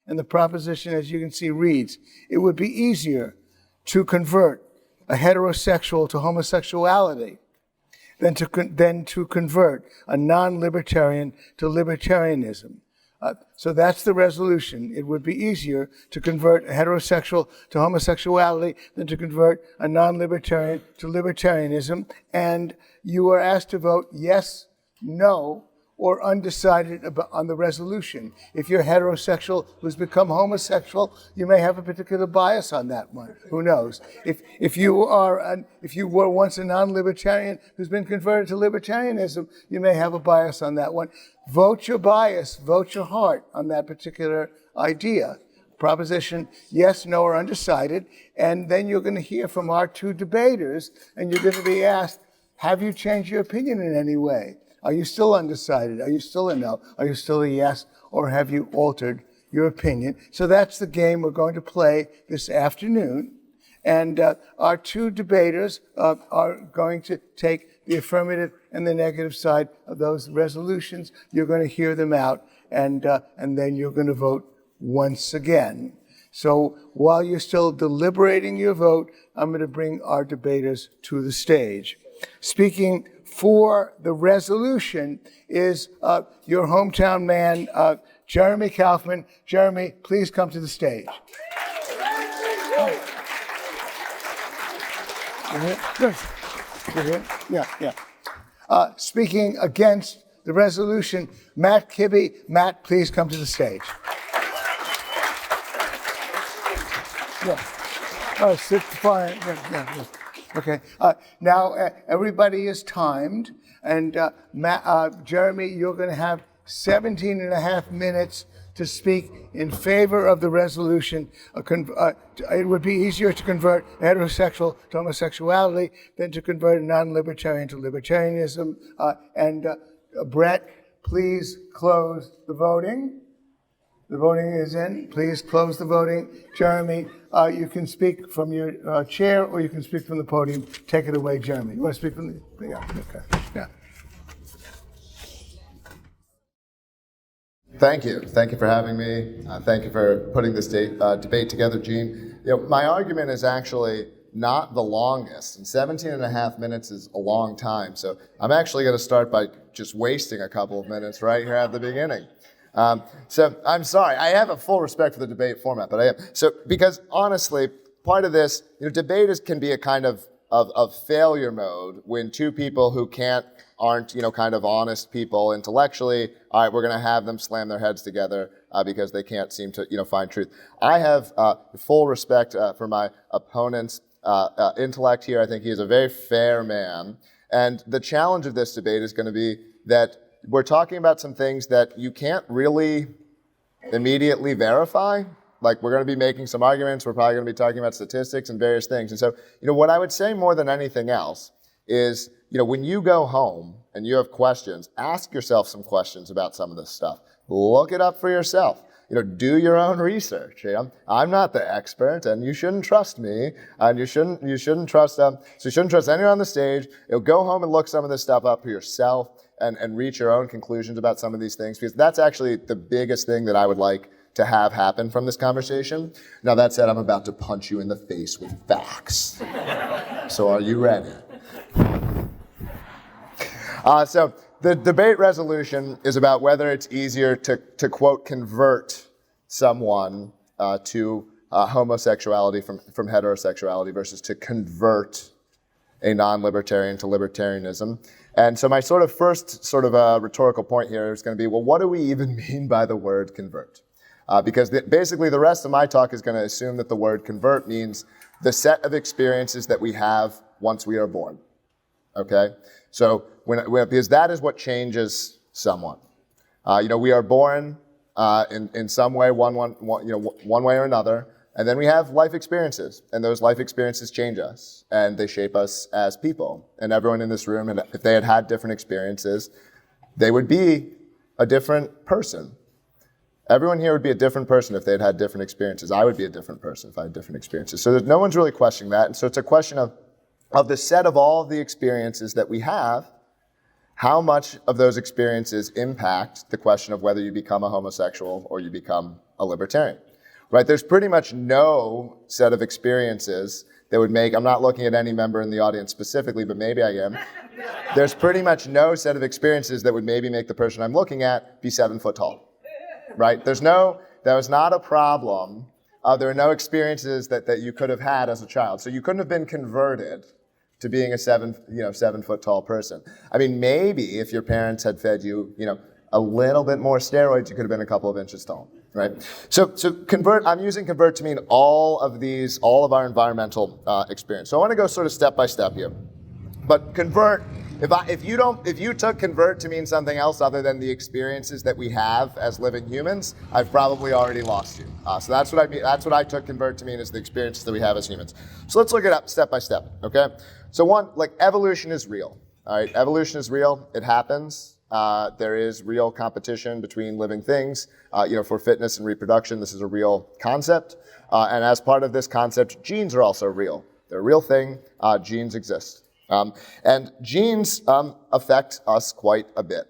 And the proposition, as you can see, reads, it would be easier to convert a heterosexual to homosexuality than to convert a non-libertarian to libertarianism. So that's the resolution. It would be easier to convert a heterosexual to homosexuality than to convert a non-libertarian to libertarianism. And you are asked to vote yes, no, or undecided on the resolution. If you're heterosexual who's become homosexual, you may have a particular bias on that one. Who knows? If you were once a non-libertarian who's been converted to libertarianism, you may have a bias on that one. Vote your bias, vote your heart on that particular idea. Proposition yes, no, or undecided. And then you're going to hear from our two debaters, and you're going to be asked, have you changed your opinion in any way? Are you still undecided? Are you still a no? Are you still a yes? Or have you altered your opinion? So that's the game we're going to play this afternoon. And our two debaters are going to take the affirmative and the negative side of those resolutions. You're going to hear them out, and then you're going to vote once again. So while you're still deliberating your vote, I'm going to bring our debaters to the stage. Speaking for the resolution is your hometown man, Jeremy Kauffman. Jeremy, please come to the stage. Yeah. Speaking against the resolution, Matt Kibbe. Matt, please come to the stage. Yeah. Sit fine. Yeah. Okay. Now everybody is timed, and Jeremy, you're going to have 17 and a half minutes to speak in favor of the resolution. It would be easier to convert a heterosexual to homosexuality than to convert a non-libertarian to libertarianism. Brett, please close the voting. The voting is in. Please close the voting. Jeremy, you can speak from your chair, or you can speak from the podium. Take it away, Jeremy. You want to speak from the... Yeah, okay. Yeah. Thank you. Thank you for having me. Thank you for putting this debate together, Gene. My argument is actually not the longest, and 17 and a half minutes is a long time. So I'm actually going to start by just wasting a couple of minutes right here at the beginning. So I'm sorry. I have a full respect for the debate format, but I am. So because honestly, part of this, debate can be a kind of failure mode when two people who aren't kind of honest people intellectually. All right, we're going to have them slam their heads together because they can't seem to find truth. I have full respect for my opponent's intellect here. I think he is a very fair man, and the challenge of this debate is going to be that we're talking about some things that you can't really immediately verify. Like, we're going to be making some arguments. We're probably going to be talking about statistics and various things. And so, what I would say more than anything else is, when you go home and you have questions, ask yourself some questions about some of this stuff. Look it up for yourself. Do your own research. I'm not the expert, and you shouldn't trust me, and you shouldn't trust them. So you shouldn't trust anyone on the stage. Go home and look some of this stuff up for yourself and reach your own conclusions about some of these things, because that's actually the biggest thing that I would like to have happen from this conversation. Now, that said, I'm about to punch you in the face with facts. So are you ready? So the debate resolution is about whether it's easier to quote, convert someone to homosexuality from heterosexuality versus to convert a non-libertarian to libertarianism. And so my first rhetorical point here is going to be, well, what do we even mean by the word convert? Because basically the rest of my talk is going to assume that the word convert means the set of experiences that we have once we are born. Okay? So because that is what changes someone. We are born in some way, one way or another, and then we have life experiences, and those life experiences change us, and they shape us as people. And everyone in this room, and if they had different experiences, they would be a different person. Everyone here would be a different person if they had different experiences. I would be a different person if I had different experiences. So no one's really questioning that. And so it's a question of the set of all of the experiences that we have, how much of those experiences impact the question of whether you become a homosexual or you become a libertarian, right? There's pretty much no set of experiences that would make, I'm not looking at any member in the audience specifically, but maybe I am. There's pretty much no set of experiences that would maybe make the person I'm looking at be 7 foot tall, right? That was not a problem. There are no experiences that you could have had as a child. So you couldn't have been converted to being a 7 foot tall person. I mean, maybe if your parents had fed you, a little bit more steroids, you could have been a couple of inches tall, right? So convert, I'm using convert to mean all of our environmental experience. So I want to go sort of step by step here. But convert, if you took convert to mean something else other than the experiences that we have as living humans, I've probably already lost you. So that's what I mean. That's what I took convert to mean, is the experiences that we have as humans. So let's look it up step by step, okay? So one, like, evolution is real, all right? Evolution is real, it happens. There is real competition between living things, for fitness and reproduction. This is a real concept. And as part of this concept, genes are also real. They're a real thing, genes exist. And genes affect us quite a bit.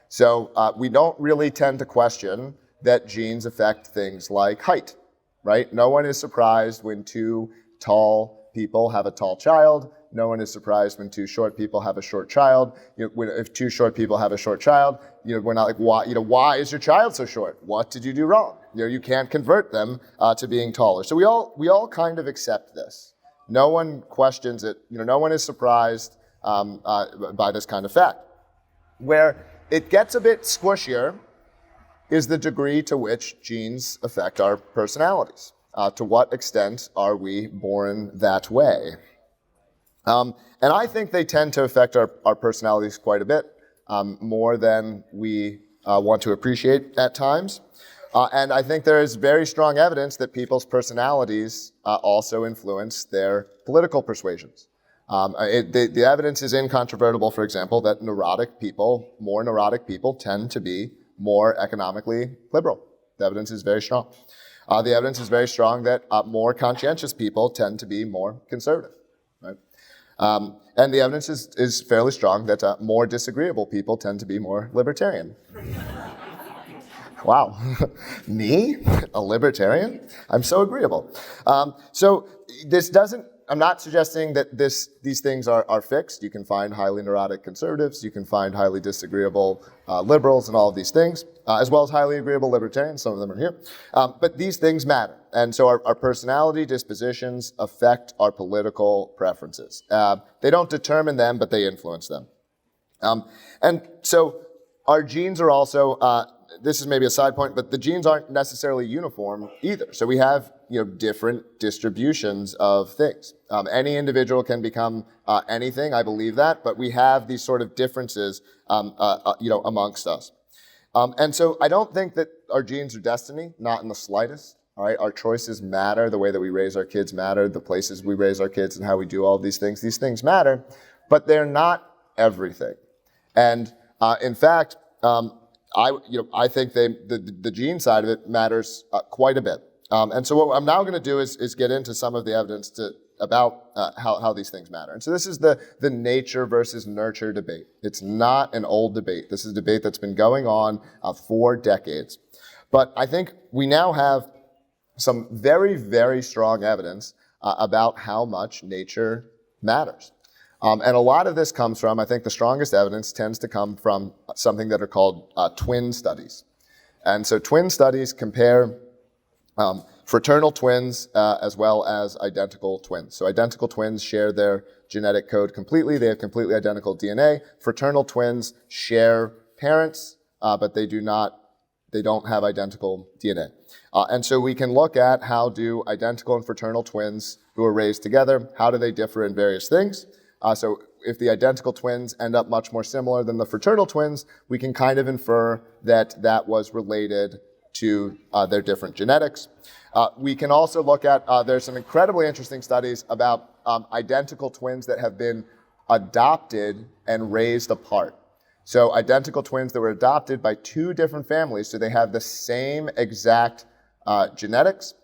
So we don't really tend to question that genes affect things like height, right? No one is surprised when 2 tall people have a tall child. No one is surprised when 2 short people have a short child. If 2 short people have a short child, we're not like, why is your child so short? What did you do wrong? You can't convert them to being taller. So we all kind of accept this. No one questions it. No one is surprised by this kind of fact. Where it gets a bit squishier is the degree to which genes affect our personalities. To what extent are we born that way? And I think they tend to affect our personalities quite a bit, more than we want to appreciate at times. And I think there is very strong evidence that people's personalities also influence their political persuasions. The evidence is incontrovertible, for example, that more neurotic people tend to be more economically liberal. The evidence is very strong. The evidence is very strong that more conscientious people tend to be more conservative, right? And the evidence is fairly strong that more disagreeable people tend to be more libertarian. Wow, me, a libertarian? I'm so agreeable. So this doesn't, I'm not suggesting that these things are fixed. You can find highly neurotic conservatives, you can find highly disagreeable liberals and all of these things, as well as highly agreeable libertarians, some of them are here. But these things matter. And so our personality dispositions affect our political preferences. They don't determine them, but they influence them. And so our genes are also, this is maybe a side point, but the genes aren't necessarily uniform either. So we have different distributions of things. Any individual can become anything, I believe that, but we have these sort of differences amongst us. And so I don't think that our genes are destiny, not in the slightest. All right, our choices matter, the way that we raise our kids matter, the places we raise our kids and how we do all these things matter, but they're not everything. And in fact, I think the gene side of it matters quite a bit. And so what I'm now going to do is get into some of the evidence about how these things matter. And so this is the nature versus nurture debate. It's not an old debate. This is a debate that's been going on for decades. But I think we now have some very, very strong evidence about how much nature matters. And a lot of this comes from, I think the strongest evidence tends to come from something that are called twin studies. And so twin studies compare fraternal twins as well as identical twins. So identical twins share their genetic code completely. They have completely identical DNA. Fraternal twins share parents, but they don't have identical DNA. And so we can look at how do identical and fraternal twins who are raised together, how do they differ in various things? So if the identical twins end up much more similar than the fraternal twins, we can kind of infer that that was related to their different genetics. We can also look at, there's some incredibly interesting studies about identical twins that have been adopted and raised apart. So identical twins that were adopted by 2 different families, so they have the same exact genetics,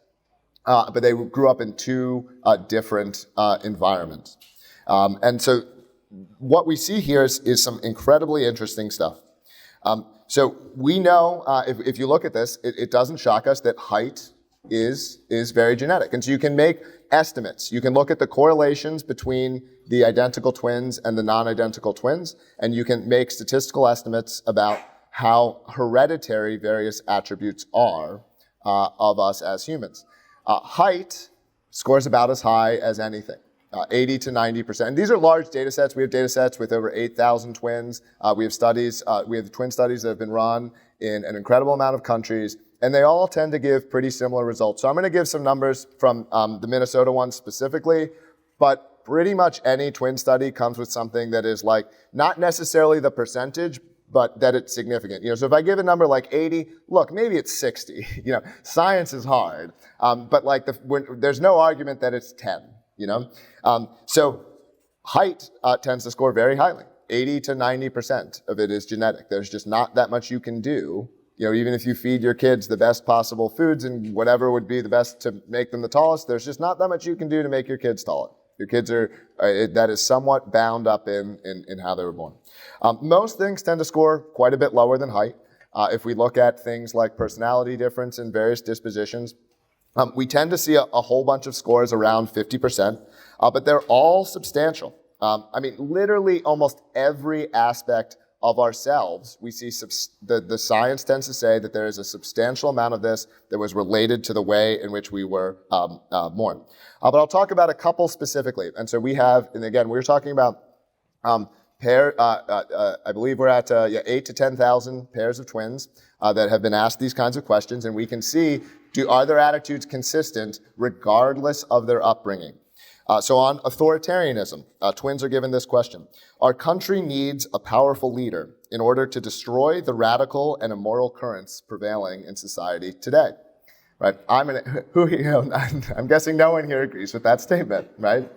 but they grew up in 2 different environments. And so what we see here is some incredibly interesting stuff. So we know, if you look at this, it doesn't shock us that height is very genetic. And so you can make estimates. You can look at the correlations between the identical twins and the non-identical twins, and you can make statistical estimates about how hereditary various attributes are of us as humans. Height scores about as high as anything. 80 to 90%. And these are large data sets. We have data sets with over 8,000 twins. We have twin studies that have been run in an incredible amount of countries, and they all tend to give pretty similar results. So I'm going to give some numbers from the Minnesota one specifically, but pretty much any twin study comes with something that is like, not necessarily the percentage, but that it's significant. So if I give a number like 80, look, maybe it's 60. Science is hard, but like there's no argument that it's 10. So height tends to score very highly. 80 to 90% of it is genetic. There's just not that much you can do. Even if you feed your kids the best possible foods and whatever would be the best to make them the tallest, there's just not that much you can do to make your kids taller. Your kids are, that is somewhat bound up in how they were born. Most things tend to score quite a bit lower than height. If we look at things like personality difference and various dispositions, we tend to see a whole bunch of scores around 50%, but they're all substantial. Literally almost every aspect of ourselves, we see the science tends to say that there is a substantial amount of this that was related to the way in which we were born. But I'll talk about a couple specifically. And so we have, and again, we're talking about I believe we're at 8 to 10,000 pairs of twins that have been asked these kinds of questions, and we can see, are their attitudes consistent regardless of their upbringing? So on authoritarianism, twins are given this question. Our country needs a powerful leader in order to destroy the radical and immoral currents prevailing in society today. Right? I'm guessing no one here agrees with that statement, right?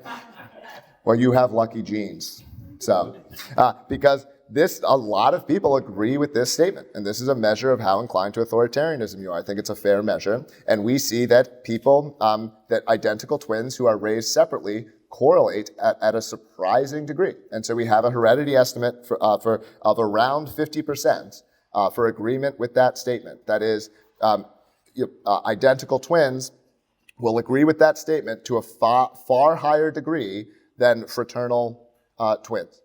Well, you have lucky genes. So, because a lot of people agree with this statement, and this is a measure of how inclined to authoritarianism you are. I think it's a fair measure, and we see that people, that identical twins who are raised separately correlate at a surprising degree. And so we have a heredity estimate of around 50% for agreement with that statement. That is, identical twins will agree with that statement to a far higher degree than fraternal twins.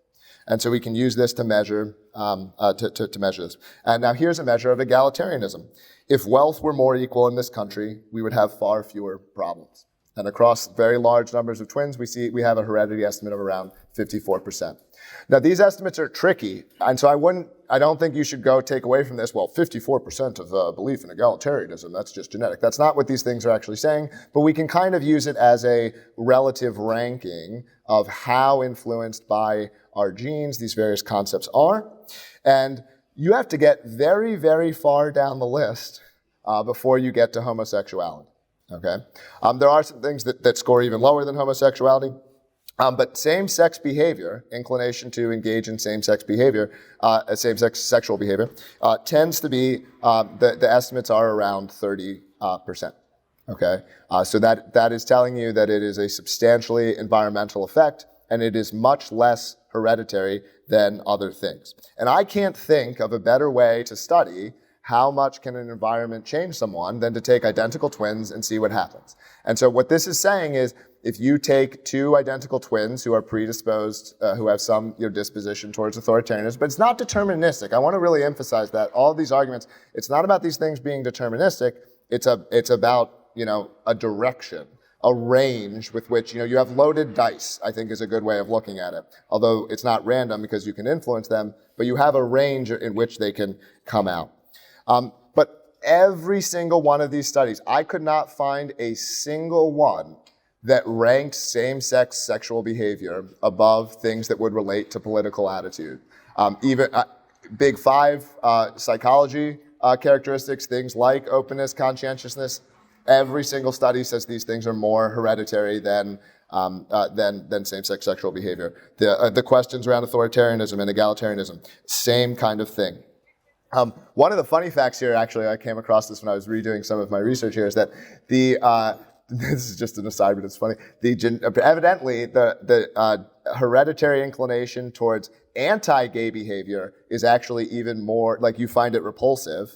And so we can use this to measure to measure this. And now here's a measure of egalitarianism. If wealth were more equal in this country, we would have far fewer problems. And across very large numbers of twins, we have a heredity estimate of around 54%. Now these estimates are tricky, and so I don't think you should go take away from this, 54% of belief in egalitarianism, that's just genetic. That's not what these things are actually saying, but we can kind of use it as a relative ranking of how influenced by our genes these various concepts are. And you have to get very, very far down the list before you get to homosexuality. Okay? There are some things that score even lower than homosexuality. But same-sex behavior, inclination to engage in same-sex behavior, same-sex sexual behavior, tends to be, the estimates are around 30%. Okay? So that is telling you that it is a substantially environmental effect, and it is much less hereditary than other things. And I can't think of a better way to study how much can an environment change someone than to take identical twins and see what happens. And so what this is saying is, if you take two identical twins who are predisposed, who have some disposition towards authoritarianism, but it's not deterministic. I want to really emphasize that. All of these arguments, it's not about these things being deterministic. It's about a direction, a range with which you have loaded dice, I think is a good way of looking at it. Although it's not random because you can influence them, but you have a range in which they can come out. But every single one of these studies, I could not find a single one that ranked same-sex sexual behavior above things that would relate to political attitude. Even big five psychology characteristics, things like openness, conscientiousness, every single study says these things are more hereditary than same-sex sexual behavior. The questions around authoritarianism and egalitarianism, same kind of thing. One of the funny facts here, actually, I came across this when I was redoing some of my research here, is that this is just an aside, but it's funny. Evidently, the hereditary inclination towards anti-gay behavior is actually even more, like, you find it repulsive.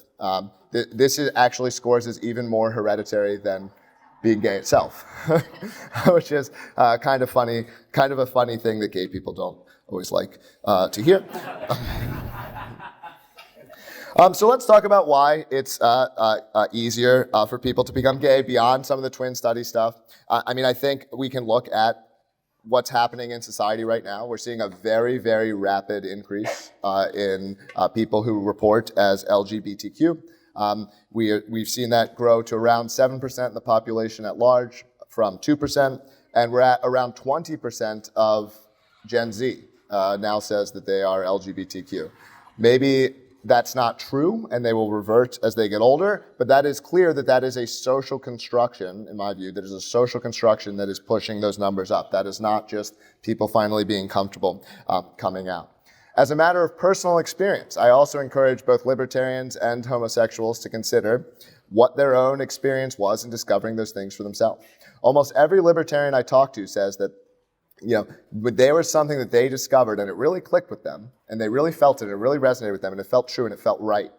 This actually scores as even more hereditary than being gay itself, which is kind of funny, kind of a funny thing that gay people don't always like to hear. So let's talk about why it's easier for people to become gay beyond some of the twin study stuff. I mean, I think we can look at what's happening in society right now. We're seeing a very, very rapid increase in people who report as LGBTQ. We've seen that grow to around 7% in the population at large from 2%, and we're at around 20% of Gen Z now says that they are LGBTQ. Maybe that's not true, and they will revert as they get older, but that is clear that that is a social construction, in my view, that is a social construction that is pushing those numbers up. That is not just people finally being comfortable coming out. As a matter of personal experience, I also encourage both libertarians and homosexuals to consider what their own experience was in discovering those things for themselves. Almost every libertarian I talk to says that, you know, there was something that they discovered and it really clicked with them, and they really felt it, and it really resonated with them, and it felt true and it felt right.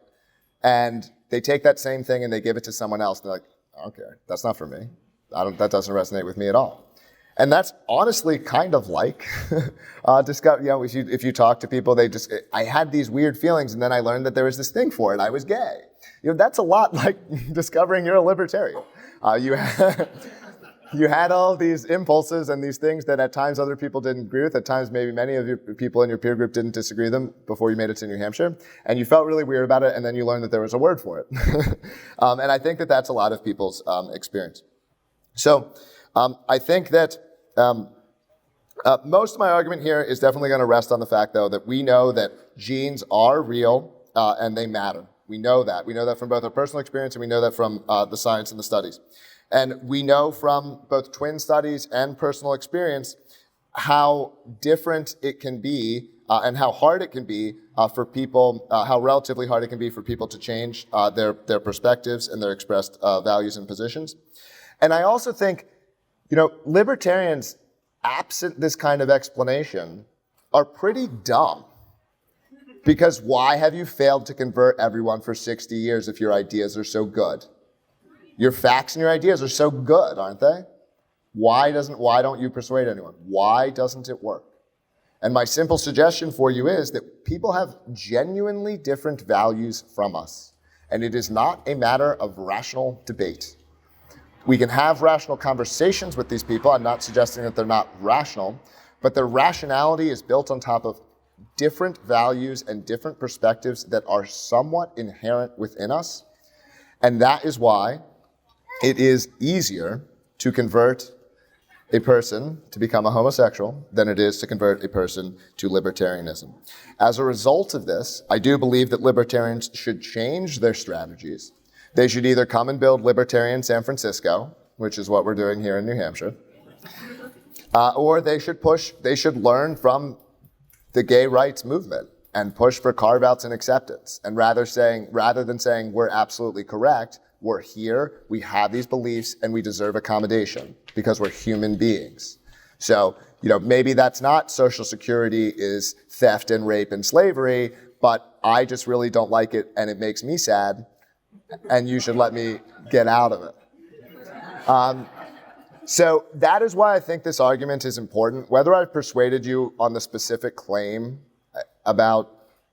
And they take that same thing and they give it to someone else, and they're like, okay, that's not for me. That doesn't resonate with me at all. And that's honestly kind of like, if you talk to people, I had these weird feelings, and then I learned that there was this thing for it. I was gay. You know, that's a lot like discovering you're a libertarian. You had all these impulses and these things that at times other people didn't agree with. At times, maybe many of your people in your peer group didn't disagree with them before you made it to New Hampshire. And you felt really weird about it, and then you learned that there was a word for it. And I think that's a lot of people's experience. So I think that most of my argument here is definitely going to rest on the fact, though, that we know that genes are real and they matter. We know that. We know that from both our personal experience, and we know that from the science and the studies. And we know from both twin studies and personal experience how different it can be and how hard it can be for people, how relatively hard it can be for people to change their perspectives and their expressed values and positions. And I also think, you know, libertarians, absent this kind of explanation, are pretty dumb. Because why have you failed to convert everyone for 60 years if your ideas are so good? Your facts and your ideas are so good, aren't they? Why don't you persuade anyone? Why doesn't it work? And my simple suggestion for you is that people have genuinely different values from us. And it is not a matter of rational debate. We can have rational conversations with these people. I'm not suggesting that they're not rational, but their rationality is built on top of different values and different perspectives that are somewhat inherent within us. And that is why it is easier to convert a person to become a homosexual than it is to convert a person to libertarianism. As a result of this, I do believe that libertarians should change their strategies. They should either come and build Libertarian San Francisco, which is what we're doing here in New Hampshire, or they should learn from the gay rights movement and push for carve-outs and acceptance. And rather than saying we're absolutely correct, we're here, we have these beliefs, and we deserve accommodation because we're human beings. So, you know, maybe that's not Social Security is theft and rape and slavery, but I just really don't like it and it makes me sad, and you should let me get out of it. So that is why I think this argument is important. Whether I've persuaded you on the specific claim about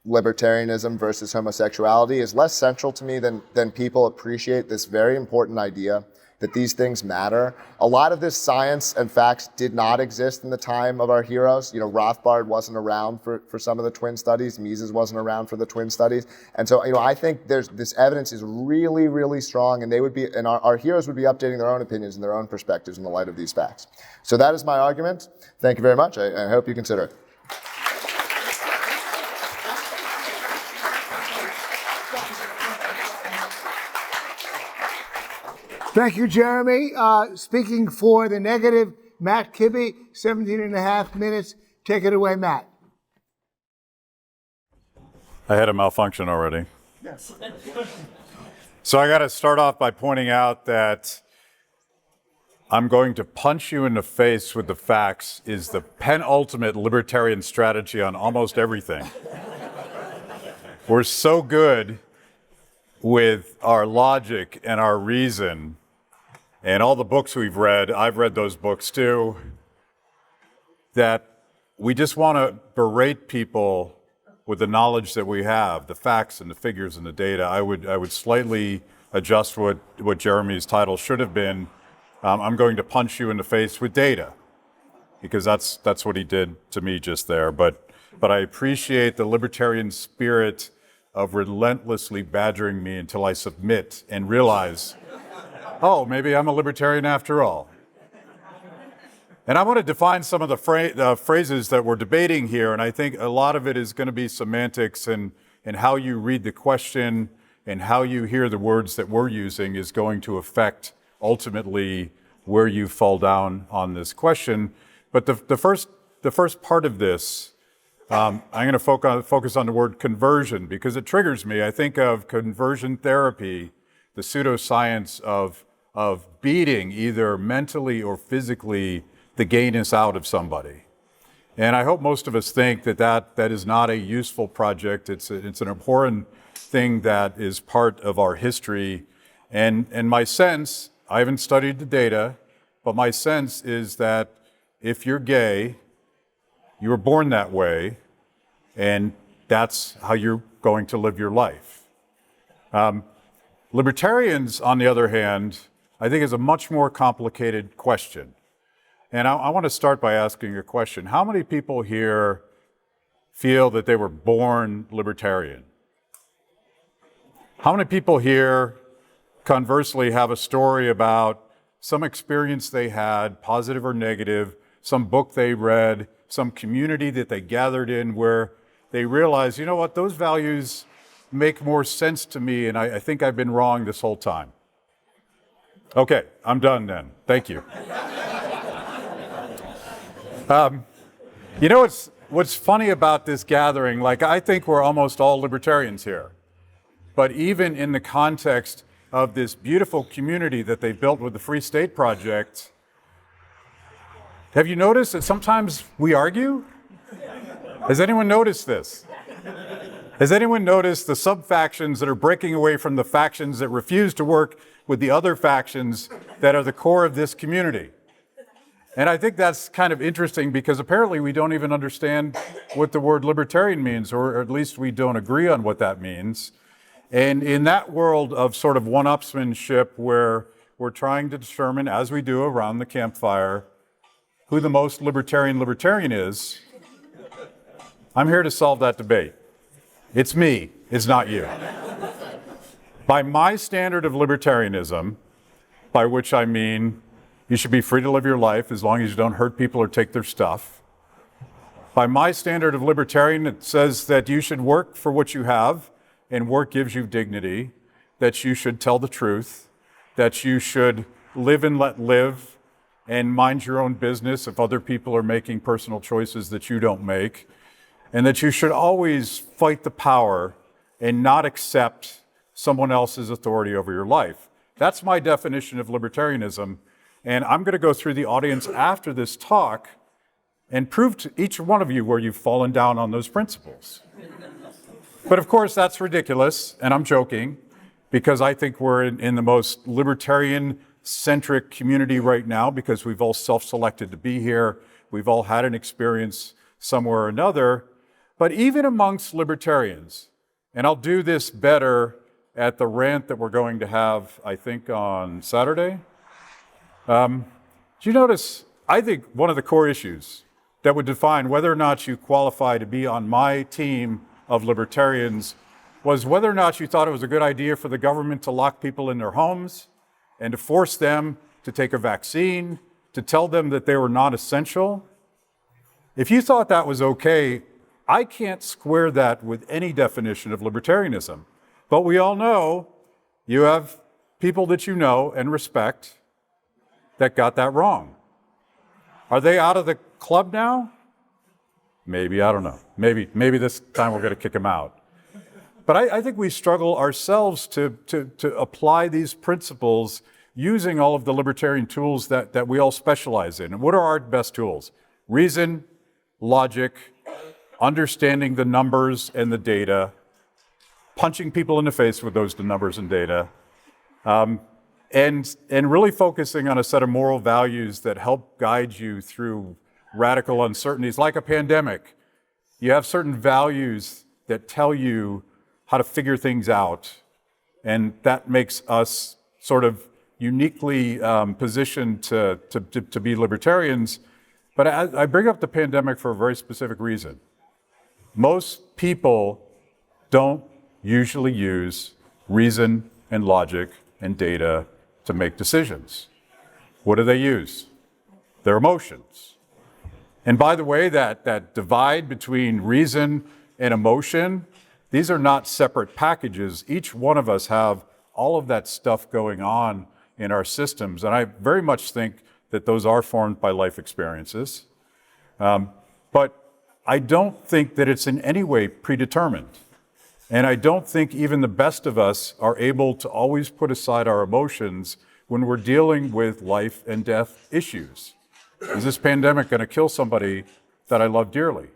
libertarianism versus homosexuality is less central to me than people appreciate this very important idea that these things matter. A lot of this science and facts did not exist in the time of our heroes. You know, Rothbard wasn't around for some of the twin studies. Mises wasn't around for the twin studies. And so, you know, I think this evidence is really, really strong, and our heroes would be updating their own opinions and their own perspectives in the light of these facts. So that is my argument. Thank you very much. I hope you consider it. Thank you, Jeremy. Speaking for the negative, Matt Kibbe, 17 and a half minutes. Take it away, Matt. I had a malfunction already. Yes. So I got to start off by pointing out that I'm going to punch you in the face with the facts is the penultimate libertarian strategy on almost everything. We're so good with our logic and our reason and all the books we've read, I've read those books too, that we just want to berate people with the knowledge that we have, the facts and the figures and the data. I would slightly adjust what Jeremy's title should have been. I'm going to punch you in the face with data, because that's what he did to me just there. But I appreciate the libertarian spirit of relentlessly badgering me until I submit and realize, oh, maybe I'm a libertarian after all. And I want to define some of the phrases that we're debating here, and I think a lot of it is going to be semantics, and how you read the question and how you hear the words that we're using is going to affect ultimately where you fall down on this question. But the first part of this, I'm going to focus on the word conversion, because it triggers me. I think of conversion therapy, the pseudoscience of beating either mentally or physically the gayness out of somebody. And I hope most of us think that is not a useful project. It's an abhorrent thing that is part of our history. And my sense, I haven't studied the data, but my sense is that if you're gay, you were born that way, and that's how you're going to live your life. Libertarians, on the other hand, I think is a much more complicated question. And I want to start by asking a question. How many people here feel that they were born libertarian? How many people here, conversely, have a story about some experience they had, positive or negative, some book they read, some community that they gathered in where they realized, you know what, those values make more sense to me, and I think I've been wrong this whole time? Okay, I'm done then. Thank you. You know what's funny about this gathering? Like, I think we're almost all libertarians here. But even in the context of this beautiful community that they built with the Free State Project, have you noticed that sometimes we argue? Has anyone noticed this? Has anyone noticed the sub-factions that are breaking away from the factions that refuse to work with the other factions that are the core of this community? And I think that's kind of interesting, because apparently we don't even understand what the word libertarian means, or at least we don't agree on what that means. And in that world of sort of one-upsmanship, where we're trying to determine, as we do around the campfire, who the most libertarian is, I'm here to solve that debate. It's me, it's not you. By my standard of libertarianism, by which I mean you should be free to live your life as long as you don't hurt people or take their stuff. By my standard of libertarian, it says that you should work for what you have, and work gives you dignity, that you should tell the truth, that you should live and let live, and mind your own business if other people are making personal choices that you don't make, and that you should always fight the power and not accept someone else's authority over your life. That's my definition of libertarianism. And I'm going to go through the audience after this talk and prove to each one of you where you've fallen down on those principles. But of course, that's ridiculous, and I'm joking, because I think we're in the most libertarian-centric community right now, because we've all self-selected to be here. We've all had an experience somewhere or another. But even amongst libertarians, and I'll do this better at the rant that we're going to have, I think, on Saturday. Do you notice, I think one of the core issues that would define whether or not you qualify to be on my team of libertarians was whether or not you thought it was a good idea for the government to lock people in their homes and to force them to take a vaccine, to tell them that they were not essential. If you thought that was okay, I can't square that with any definition of libertarianism. But we all know you have people that you know and respect that got that wrong. Are they out of the club now? Maybe, I don't know. Maybe this time we're going to kick them out. But I think we struggle ourselves to apply these principles using all of the libertarian tools that we all specialize in. And what are our best tools? Reason, logic, understanding the numbers and the data, punching people in the face with those numbers and data, and really focusing on a set of moral values that help guide you through radical uncertainties, like a pandemic. You have certain values that tell you how to figure things out, and that makes us sort of uniquely positioned to be libertarians. But I bring up the pandemic for a very specific reason. Most people don't usually use reason and logic and data to make decisions. What do they use? Their emotions. And by the way, that divide between reason and emotion, these are not separate packages. Each one of us have all of that stuff going on in our systems. And I very much think that those are formed by life experiences. But I don't think that it's in any way predetermined. And I don't think even the best of us are able to always put aside our emotions when we're dealing with life and death issues. Is this pandemic going to kill somebody that I love dearly?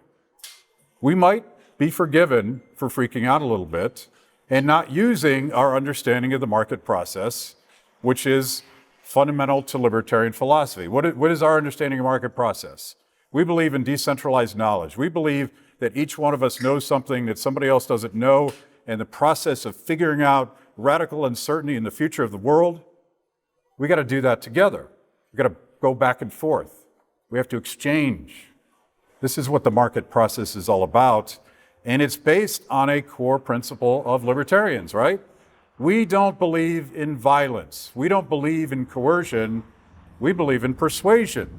We might be forgiven for freaking out a little bit and not using our understanding of the market process, which is fundamental to libertarian philosophy. What is our understanding of market process? We believe in decentralized knowledge. We believe that each one of us knows something that somebody else doesn't know, and the process of figuring out radical uncertainty in the future of the world, we got to do that together. We got to go back and forth. We have to exchange. This is what the market process is all about, and it's based on a core principle of libertarians, right? We don't believe in violence. We don't believe in coercion. We believe in persuasion.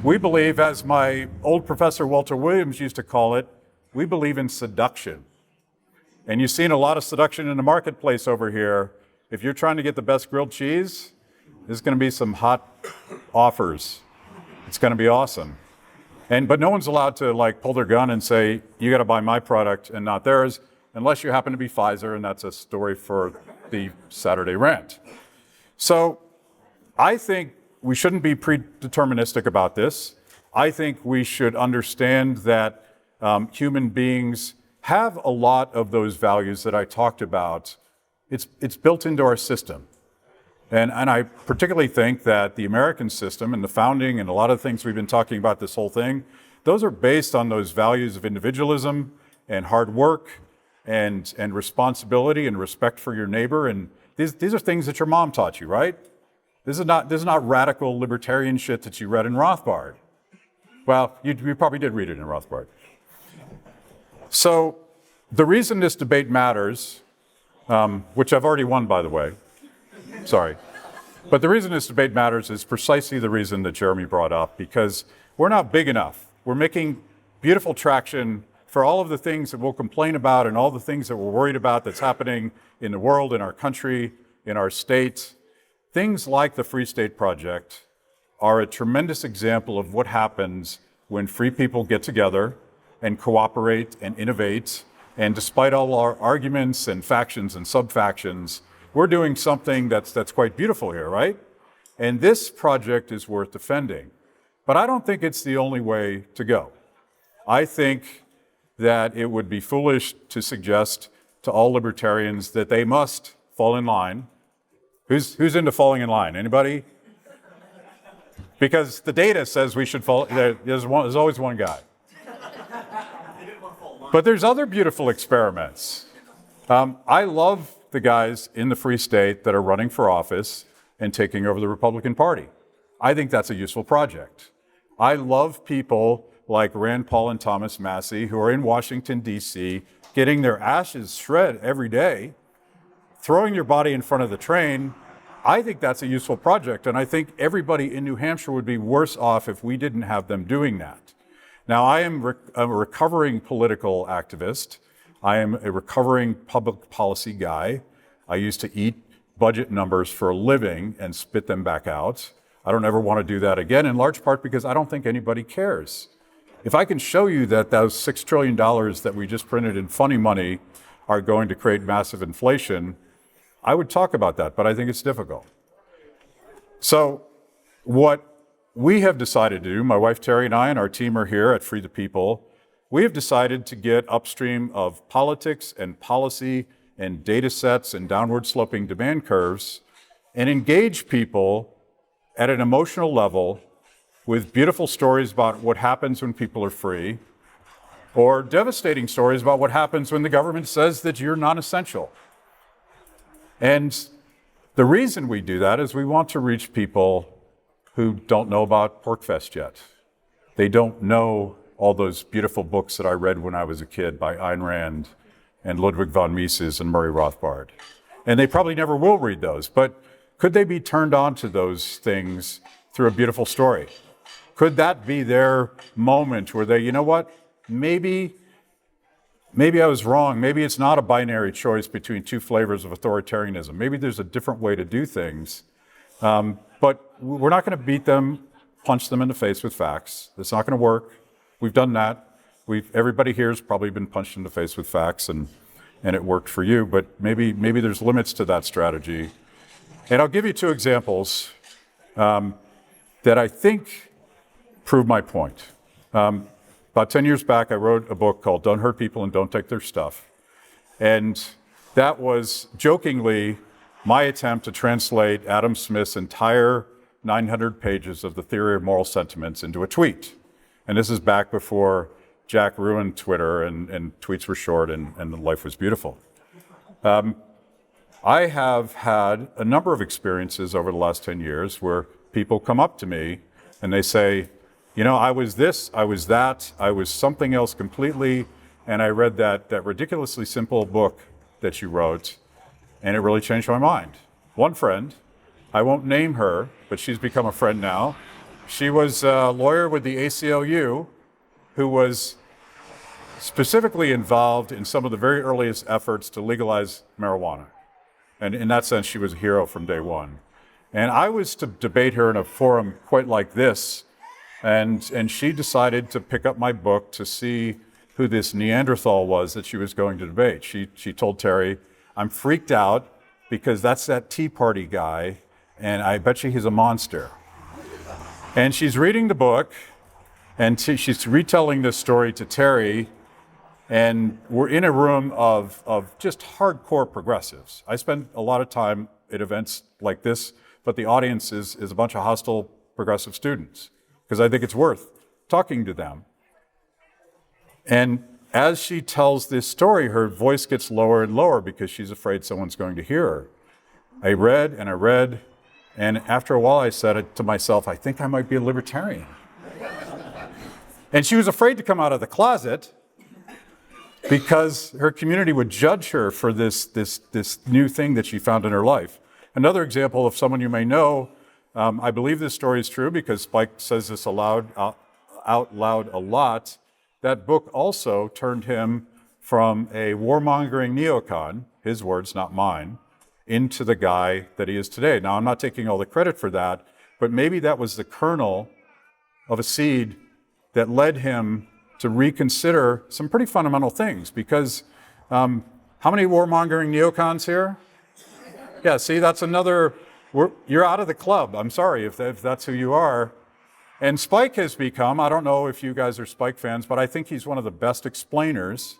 We believe, as my old professor Walter Williams used to call it, we believe in seduction. And you've seen a lot of seduction in the marketplace over here. If you're trying to get the best grilled cheese, there's going to be some hot offers. It's going to be awesome. But no one's allowed to pull their gun and say, you got to buy my product and not theirs, unless you happen to be Pfizer, and that's a story for the Saturday rant. So I think we shouldn't be predeterministic about this. I think we should understand that human beings have a lot of those values that I talked about. It's built into our system. And I particularly think that the American system and the founding and a lot of things we've been talking about this whole thing, those are based on those values of individualism and hard work and responsibility and respect for your neighbor. And these are things that your mom taught you, right? This is not radical libertarian shit that you read in Rothbard. Well, you probably did read it in Rothbard. So the reason this debate matters, which I've already won, by the way, sorry. But the reason this debate matters is precisely the reason that Jeremy brought up, because we're not big enough. We're making beautiful traction for all of the things that we'll complain about and all the things that we're worried about that's happening in the world, in our country, in our state. Things like the Free State Project are a tremendous example of what happens when free people get together and cooperate and innovate. And despite all our arguments and factions and sub-factions, we're doing something that's quite beautiful here, right? And this project is worth defending. But I don't think it's the only way to go. I think that it would be foolish to suggest to all libertarians that they must fall in line. Who's into falling in line? Anybody? Because the data says we should fall. There's always one guy. But there's other beautiful experiments. I love the guys in the Free State that are running for office and taking over the Republican Party. I think that's a useful project. I love people like Rand Paul and Thomas Massie who are in Washington, D.C., getting their ashes shred every day, throwing your body in front of the train. I think that's a useful project, and I think everybody in New Hampshire would be worse off if we didn't have them doing that. Now, I am a recovering political activist. I am a recovering public policy guy. I used to eat budget numbers for a living and spit them back out. I don't ever want to do that again, in large part because I don't think anybody cares. If I can show you that those $6 trillion that we just printed in funny money are going to create massive inflation, I would talk about that, but I think it's difficult. So what we have decided to do, my wife Terry and I and our team are here at Free the People, we have decided to get upstream of politics and policy and data sets and downward sloping demand curves and engage people at an emotional level with beautiful stories about what happens when people are free, or devastating stories about what happens when the government says that you're non-essential. And the reason we do that is we want to reach people who don't know about PorcFest yet. They don't know all those beautiful books that I read when I was a kid by Ayn Rand and Ludwig von Mises and Murray Rothbard. And they probably never will read those, but could they be turned on to those things through a beautiful story? Could that be their moment where they, you know what, maybe I was wrong. Maybe it's not a binary choice between two flavors of authoritarianism. Maybe there's a different way to do things. But we're not going to beat them, punch them in the face with facts. It's not going to work. We've done that. Everybody here has probably been punched in the face with facts, and it worked for you. But maybe there's limits to that strategy. And I'll give you two examples that I think prove my point. About 10 years back, I wrote a book called Don't Hurt People and Don't Take Their Stuff. And that was jokingly my attempt to translate Adam Smith's entire 900 pages of the theory of moral sentiments into a tweet. And this is back before Jack ruined Twitter and tweets were short and life was beautiful. I have had a number of experiences over the last 10 years where people come up to me and they say, you know, I was this, I was that, I was something else completely, and I read that ridiculously simple book that you wrote, and it really changed my mind. One friend, I won't name her, but she's become a friend now. She was a lawyer with the ACLU who was specifically involved in some of the very earliest efforts to legalize marijuana. And in that sense, she was a hero from day one. And I was to debate her in a forum quite like this, and she decided to pick up my book to see who this Neanderthal was that she was going to debate. She told Terry, I'm freaked out because that's that Tea Party guy, and I bet you he's a monster. And she's reading the book, and she's retelling this story to Terry, and we're in a room of just hardcore progressives. I spend a lot of time at events like this, but the audience is a bunch of hostile progressive students, because I think it's worth talking to them. And as she tells this story, her voice gets lower and lower because she's afraid someone's going to hear her. I read, and after a while I said to myself, I think I might be a libertarian. And she was afraid to come out of the closet because her community would judge her for this new thing that she found in her life. Another example of someone you may know, I believe this story is true because Spike says this out loud a lot. That book also turned him from a warmongering neocon, his words, not mine, into the guy that he is today. Now, I'm not taking all the credit for that, but maybe that was the kernel of a seed that led him to reconsider some pretty fundamental things. Because how many warmongering neocons here? Yeah, see, that's another, you're out of the club. I'm sorry if that's who you are. And Spike has become, I don't know if you guys are Spike fans, but I think he's one of the best explainers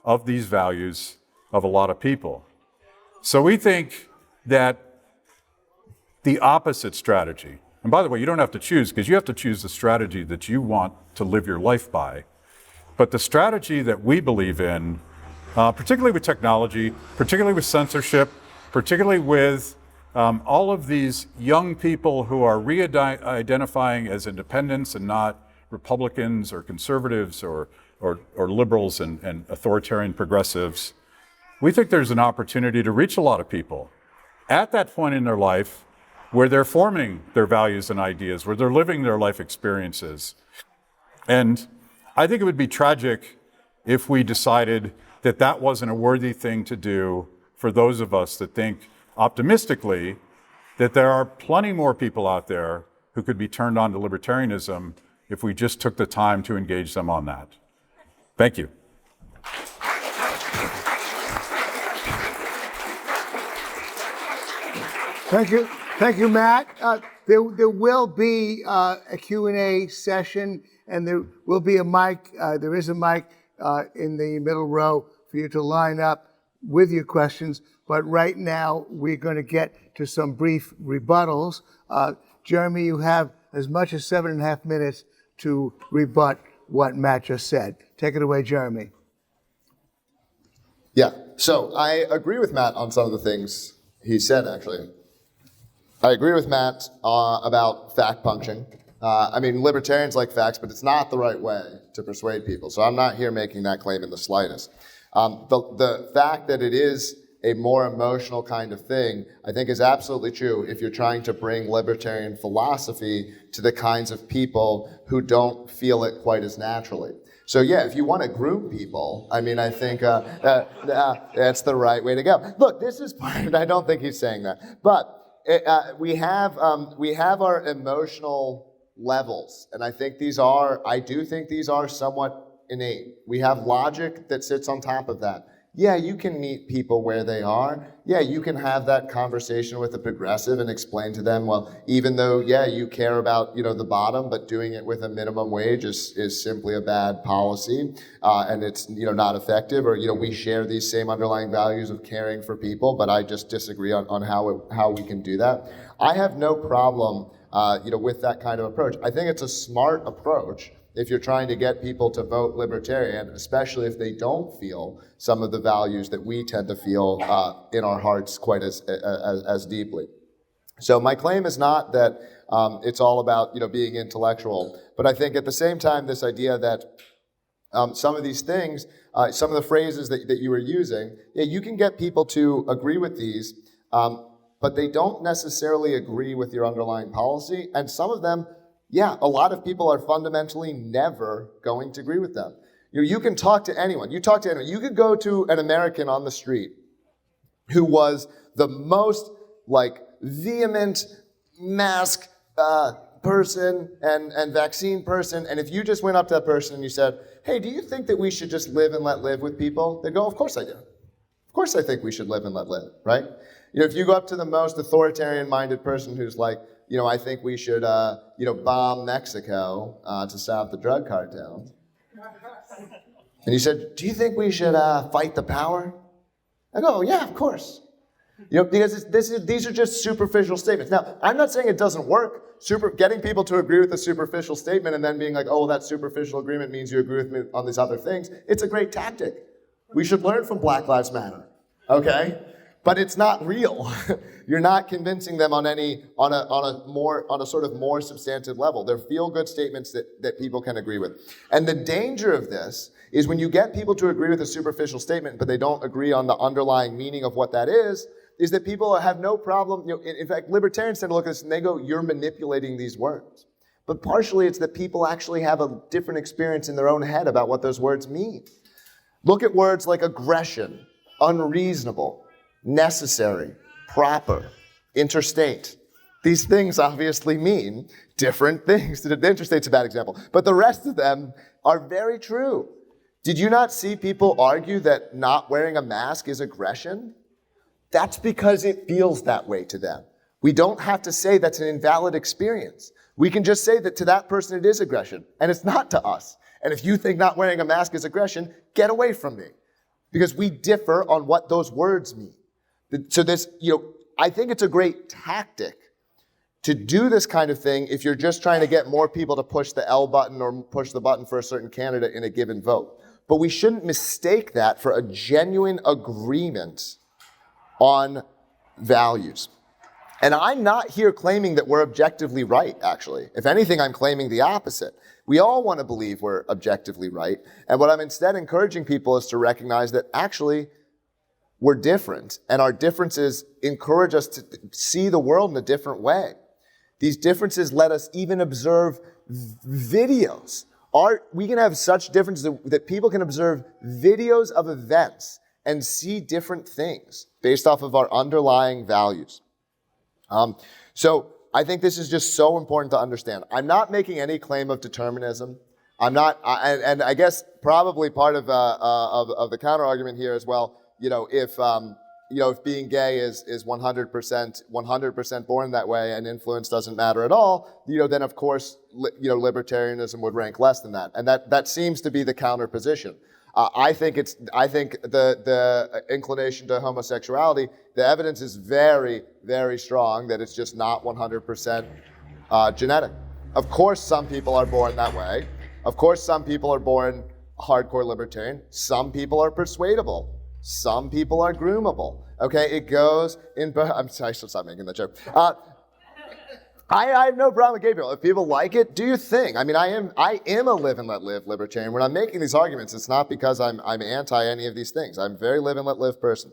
of these values of a lot of people. So we think that the opposite strategy, and by the way, you don't have to choose, because you have to choose the strategy that you want to live your life by. But the strategy that we believe in, particularly with technology, particularly with censorship, particularly with all of these young people who are re-identifying as independents and not Republicans or conservatives or liberals and authoritarian progressives, we think there's an opportunity to reach a lot of people at that point in their life where they're forming their values and ideas, where they're living their life experiences. And I think it would be tragic if we decided that that wasn't a worthy thing to do for those of us that think optimistically that there are plenty more people out there who could be turned on to libertarianism if we just took the time to engage them on that. Thank you. Thank you. Thank you, Matt. There will be a Q&A session, and there will be a mic. There is a mic in the middle row for you to line up with your questions. But right now, we're going to get to some brief rebuttals. Jeremy, you have as much as 7.5 minutes to rebut what Matt just said. Take it away, Jeremy. Yeah, so I agree with Matt on some of the things he said, actually. I agree with Matt about fact punching. I mean, libertarians like facts, but it's not the right way to persuade people. So I'm not here making that claim in the slightest. The fact that it is a more emotional kind of thing, I think is absolutely true if you're trying to bring libertarian philosophy to the kinds of people who don't feel it quite as naturally. So yeah, if you want to group people, I mean, I think that's the right way to go. Look, this is part, I don't think he's saying that, but we have our emotional levels, and I do think these are somewhat innate. We have logic that sits on top of that. Yeah, you can meet people where they are. Yeah, you can have that conversation with a progressive and explain to them, well, even though, yeah, you care about, the bottom, but doing it with a minimum wage is simply a bad policy, and it's, not effective, or, we share these same underlying values of caring for people, but I just disagree on how we can do that. I have no problem, with that kind of approach. I think it's a smart approach if you're trying to get people to vote libertarian, especially if they don't feel some of the values that we tend to feel in our hearts quite as deeply. So my claim is not that it's all about being intellectual, but I think at the same time this idea that some of these things, some of the phrases that you were using, yeah, you can get people to agree with these, but they don't necessarily agree with your underlying policy, and some of them, yeah, a lot of people are fundamentally never going to agree with them. You can talk to anyone. You talk to anyone. You could go to an American on the street who was the most vehement mask person and vaccine person, and if you just went up to that person and you said, hey, do you think that we should just live and let live with people? They'd go, of course I do. Of course I think we should live and let live, right? If you go up to the most authoritarian-minded person who's like, I think we should, bomb Mexico to stop the drug cartels. And you said, do you think we should fight the power? I go, yeah, of course. Because these are just superficial statements. Now, I'm not saying it doesn't work. Getting people to agree with a superficial statement and then being like, oh, that superficial agreement means you agree with me on these other things. It's a great tactic. We should learn from Black Lives Matter, okay? But it's not real. You're not convincing them on a sort of more substantive level. They're feel-good statements that people can agree with. And the danger of this is when you get people to agree with a superficial statement, but they don't agree on the underlying meaning of what that is that people have no problem. In fact, libertarians tend to look at this and they go, you're manipulating these words. But partially it's that people actually have a different experience in their own head about what those words mean. Look at words like aggression, unreasonable, necessary, proper, interstate. These things obviously mean different things. The interstate's a bad example, but the rest of them are very true. Did you not see people argue that not wearing a mask is aggression? That's because it feels that way to them. We don't have to say that's an invalid experience. We can just say that to that person it is aggression, and it's not to us. And if you think not wearing a mask is aggression, get away from me. Because we differ on what those words mean. So this, I think it's a great tactic to do this kind of thing if you're just trying to get more people to push the L button or push the button for a certain candidate in a given vote. But we shouldn't mistake that for a genuine agreement on values. And I'm not here claiming that we're objectively right, actually. If anything, I'm claiming the opposite. We all want to believe we're objectively right. And what I'm instead encouraging people is to recognize that actually we're different, and our differences encourage us to see the world in a different way. These differences let us even observe videos. We can have such differences that people can observe videos of events and see different things based off of our underlying values. So I think this is just so important to understand. I'm not making any claim of determinism. And I guess probably part of the counter argument here as well, if if being gay is 100% born that way and influence doesn't matter at all, then of course, libertarianism would rank less than that. And that seems to be the counter position. I think the inclination to homosexuality, the evidence is very, very strong that it's just not 100% genetic. Of course, some people are born that way. Of course, some people are born hardcore libertarian. Some people are persuadable. Some people are groomable. Okay, it goes in. I should stop making that joke. I have no problem with gay people. If people like it, do your thing. I mean, I am a live and let live libertarian. When I'm making these arguments, it's not because I'm anti any of these things. I'm a very live and let live person.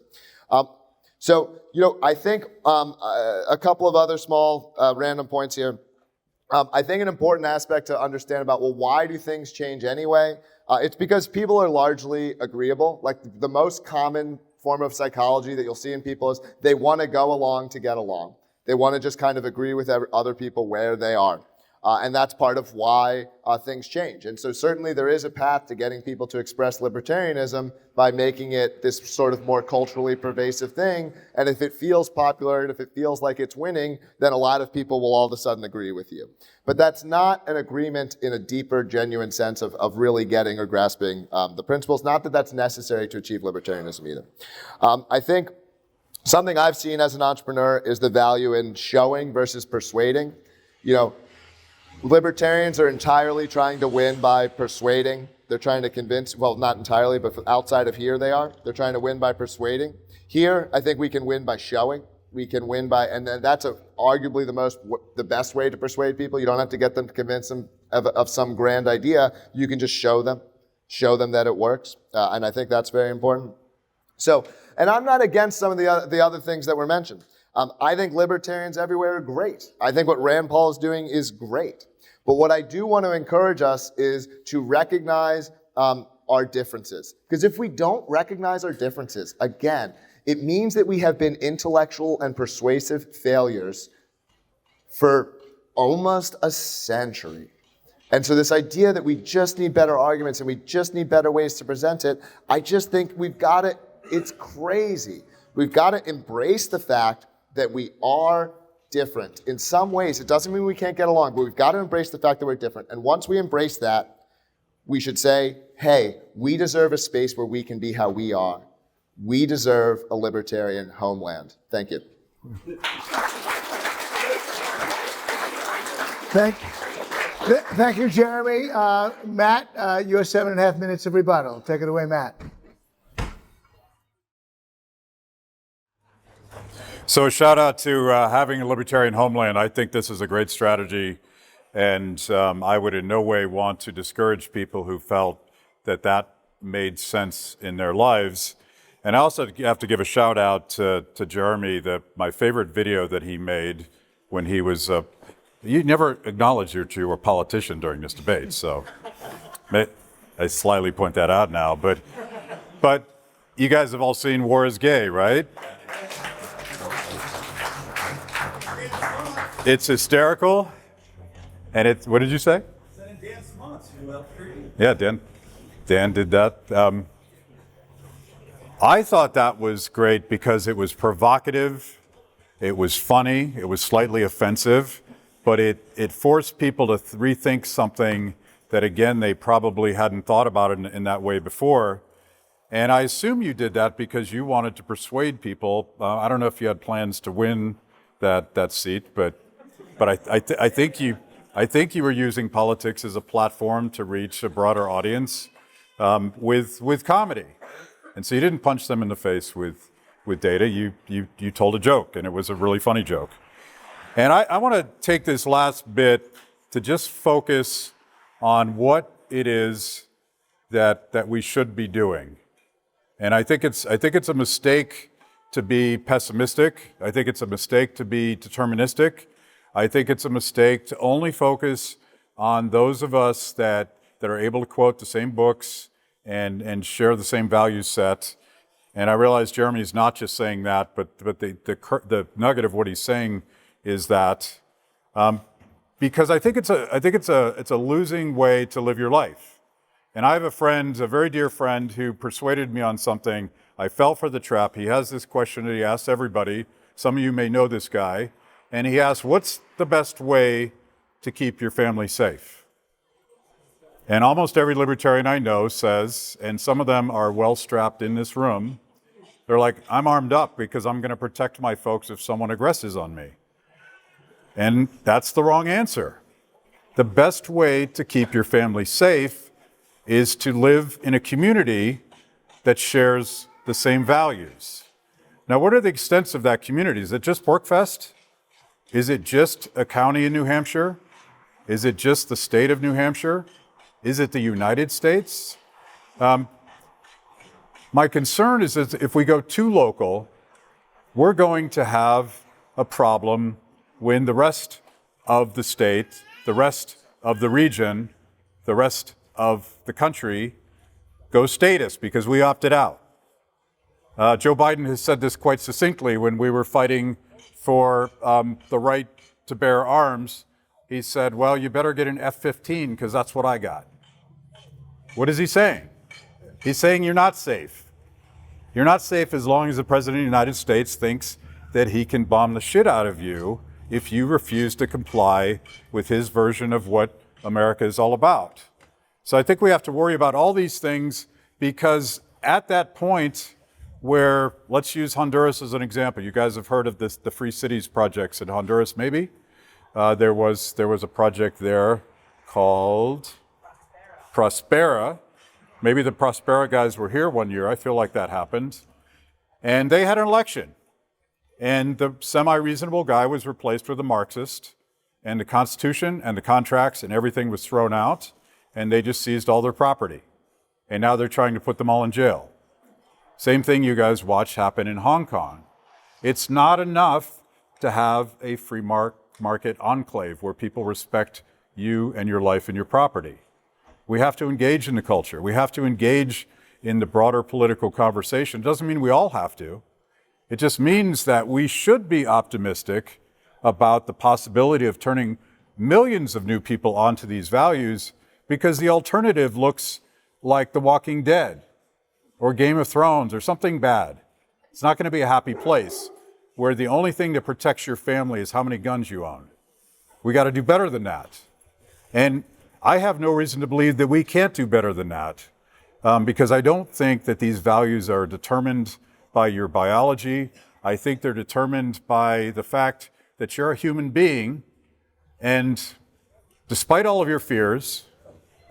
So, I think a couple of other small random points here. I think an important aspect to understand about, well, why do things change anyway? It's because people are largely agreeable. Like the most common form of psychology that you'll see in people is they want to go along to get along. They want to just kind of agree with other people where they are. And that's part of why things change. And so certainly there is a path to getting people to express libertarianism by making it this sort of more culturally pervasive thing. And if it feels popular and if it feels like it's winning, then a lot of people will all of a sudden agree with you. But that's not an agreement in a deeper, genuine sense of really getting or grasping the principles. Not that that's necessary to achieve libertarianism either. I think something I've seen as an entrepreneur is the value in showing versus persuading. Libertarians are entirely trying to win by persuading. They're trying to convince, well, not entirely, but outside of here they are. They're trying to win by persuading. Here, I think we can win by showing. We can win by, and then that's arguably the best way to persuade people. You don't have to get them to convince them of some grand idea. You can just show them that it works. And I think that's very important. So, and I'm not against some of the other things that were mentioned. I think libertarians everywhere are great. I think what Rand Paul is doing is great. But what I do want to encourage us is to recognize our differences. Because if we don't recognize our differences, again, it means that we have been intellectual and persuasive failures for almost a century. And so this idea that we just need better arguments and we just need better ways to present it, I just think we've got to, it's crazy. We've got to embrace the fact that we are different. In some ways, it doesn't mean we can't get along, but we've got to embrace the fact that we're different. And once we embrace that, we should say, hey, we deserve a space where we can be how we are. We deserve a libertarian homeland. Thank you. Thank you, Jeremy. Matt, your 7.5 minutes of rebuttal. Take it away, Matt. So a shout out to having a libertarian homeland. I think this is a great strategy, and I would in no way want to discourage people who felt that made sense in their lives. And I also have to give a shout out to Jeremy, my favorite video that he made when he was, you never acknowledged that you were a politician during this debate, so I slyly point that out now, but you guys have all seen War is Gay, right? It's hysterical, and what did you say? Dan's months, Lbry. Yeah, Dan did that. I thought that was great because it was provocative, it was funny, it was slightly offensive, but it forced people to rethink something that, again, they probably hadn't thought about it in that way before. And I assume you did that because you wanted to persuade people. I don't know if you had plans to win that seat, but I think you were using politics as a platform to reach a broader audience with comedy. And so you didn't punch them in the face with data. You told a joke, and it was a really funny joke. And I want to take this last bit to just focus on what it is that we should be doing. And I think it's a mistake to be pessimistic. I think it's a mistake to be deterministic. I think it's a mistake to only focus on those of us that are able to quote the same books and share the same value set. And I realize Jeremy's not just saying that, but the nugget of what he's saying is that because I think it's a losing way to live your life. And I have a friend, a very dear friend, who persuaded me on something I fell for the trap. He has this question that he asks everybody. Some of you may know this guy. And he asks, what's the best way to keep your family safe? And almost every libertarian I know says, and some of them are well strapped in this room, they're like, I'm armed up because I'm going to protect my folks if someone aggresses on me. And that's the wrong answer. The best way to keep your family safe is to live in a community that shares the same values. Now, what are the extents of that community? Is it just Porkfest? Is it just a county in New Hampshire? Is it just the state of New Hampshire? Is it the United States? My concern is that if we go too local, we're going to have a problem when the rest of the state, the rest of the region, the rest of the country goes statist because we opted out. Joe Biden has said this quite succinctly when we were fighting for the right to bear arms. He said, well, you better get an F-15 because that's what I got. What is he saying? He's saying you're not safe. You're not safe as long as the President of the United States thinks that he can bomb the shit out of you if you refuse to comply with his version of what America is all about. So I think we have to worry about all these things because at that point where, let's use Honduras as an example. You guys have heard of this, the Free Cities projects in Honduras, maybe? There was a project there called Prospera. Maybe the Prospera guys were here one year. I feel like that happened. And they had an election. And the semi-reasonable guy was replaced with a Marxist. And the Constitution and the contracts and everything was thrown out. And they just seized all their property. And now they're trying to put them all in jail. Same thing you guys watch happen in Hong Kong. It's not enough to have a free market enclave where people respect you and your life and your property. We have to engage in the culture. We have to engage in the broader political conversation. It doesn't mean we all have to. It just means that we should be optimistic about the possibility of turning millions of new people onto these values because the alternative looks like The Walking Dead or Game of Thrones or something bad. It's not going to be a happy place where the only thing that protects your family is how many guns you own. We got to do better than that. And I have no reason to believe that we can't do better than that because I don't think that these values are determined by your biology. I think they're determined by the fact that you're a human being, and despite all of your fears,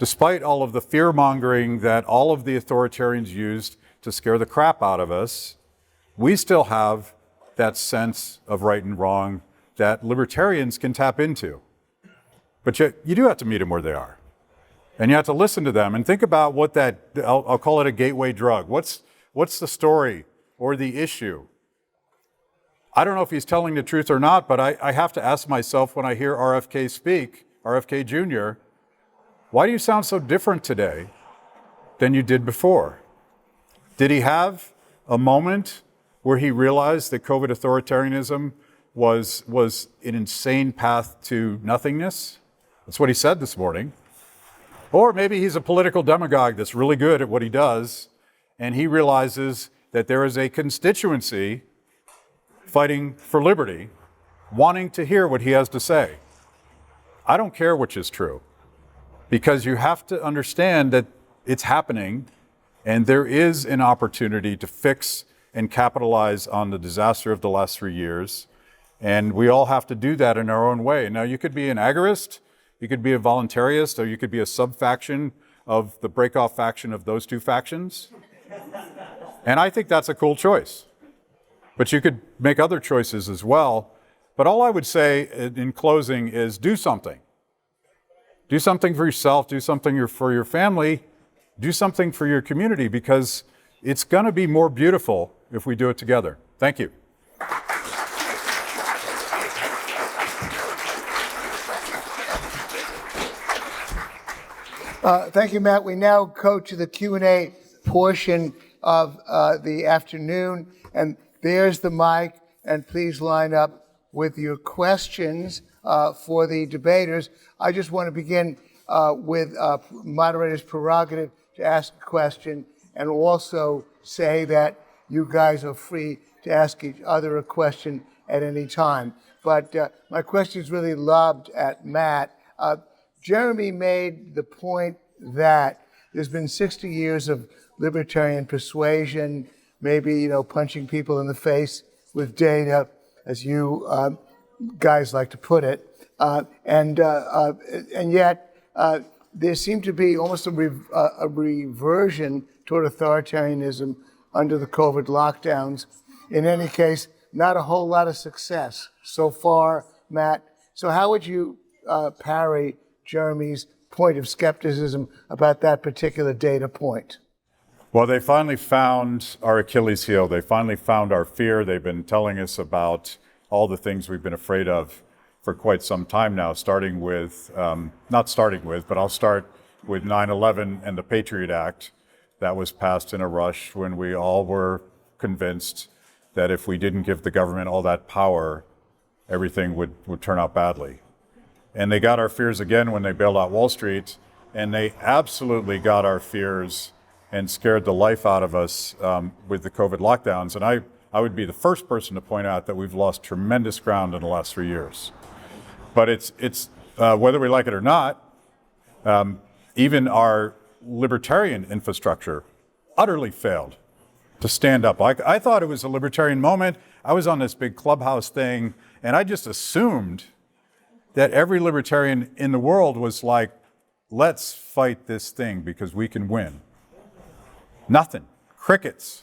despite all of the fear-mongering that all of the authoritarians used to scare the crap out of us, we still have that sense of right and wrong that libertarians can tap into. But you do have to meet them where they are. And you have to listen to them and think about what that, I'll call it a gateway drug. What's the story or the issue? I don't know if he's telling the truth or not, but I have to ask myself when I hear RFK speak, RFK Jr., why do you sound so different today than you did before? Did he have a moment where he realized that COVID authoritarianism was an insane path to nothingness? That's what he said this morning. Or maybe he's a political demagogue that's really good at what he does, and he realizes that there is a constituency fighting for liberty, wanting to hear what he has to say. I don't care which is true, because you have to understand that it's happening, and there is an opportunity to fix and capitalize on the disaster of the last 3 years, and we all have to do that in our own way. Now, you could be an agorist, you could be a voluntarist, or you could be a sub-faction of the break-off faction of those two factions. And I think that's a cool choice. But you could make other choices as well. But all I would say in closing is do something. Do something for yourself, do something for your family, do something for your community, because it's going to be more beautiful if we do it together. Thank you. Thank you, Matt. We now go to the Q&A portion of the afternoon. And there's the mic. And please line up with your questions for the debaters. I just want to begin with moderator's prerogative to ask a question and also say that you guys are free to ask each other a question at any time. But my question is really lobbed at Matt. Jeremy made the point that there's been 60 years of libertarian persuasion, maybe, punching people in the face with data, as you guys like to put it. And yet, there seemed to be almost a reversion toward authoritarianism under the COVID lockdowns. In any case, not a whole lot of success so far, Matt. So how would you parry Jeremy's point of skepticism about that particular data point? Well, they finally found our Achilles heel. They finally found our fear. They've been telling us about all the things we've been afraid of for quite some time now, but I'll start with 9/11 and the Patriot Act that was passed in a rush when we all were convinced that if we didn't give the government all that power, everything would turn out badly. And they got our fears again when they bailed out Wall Street, and they absolutely got our fears and scared the life out of us with the COVID lockdowns. And I would be the first person to point out that we've lost tremendous ground in the last 3 years. But it's whether we like it or not, even our libertarian infrastructure utterly failed to stand up. I thought it was a libertarian moment. I was on this big clubhouse thing, and I just assumed that every libertarian in the world was like, let's fight this thing because we can win. Nothing. Crickets.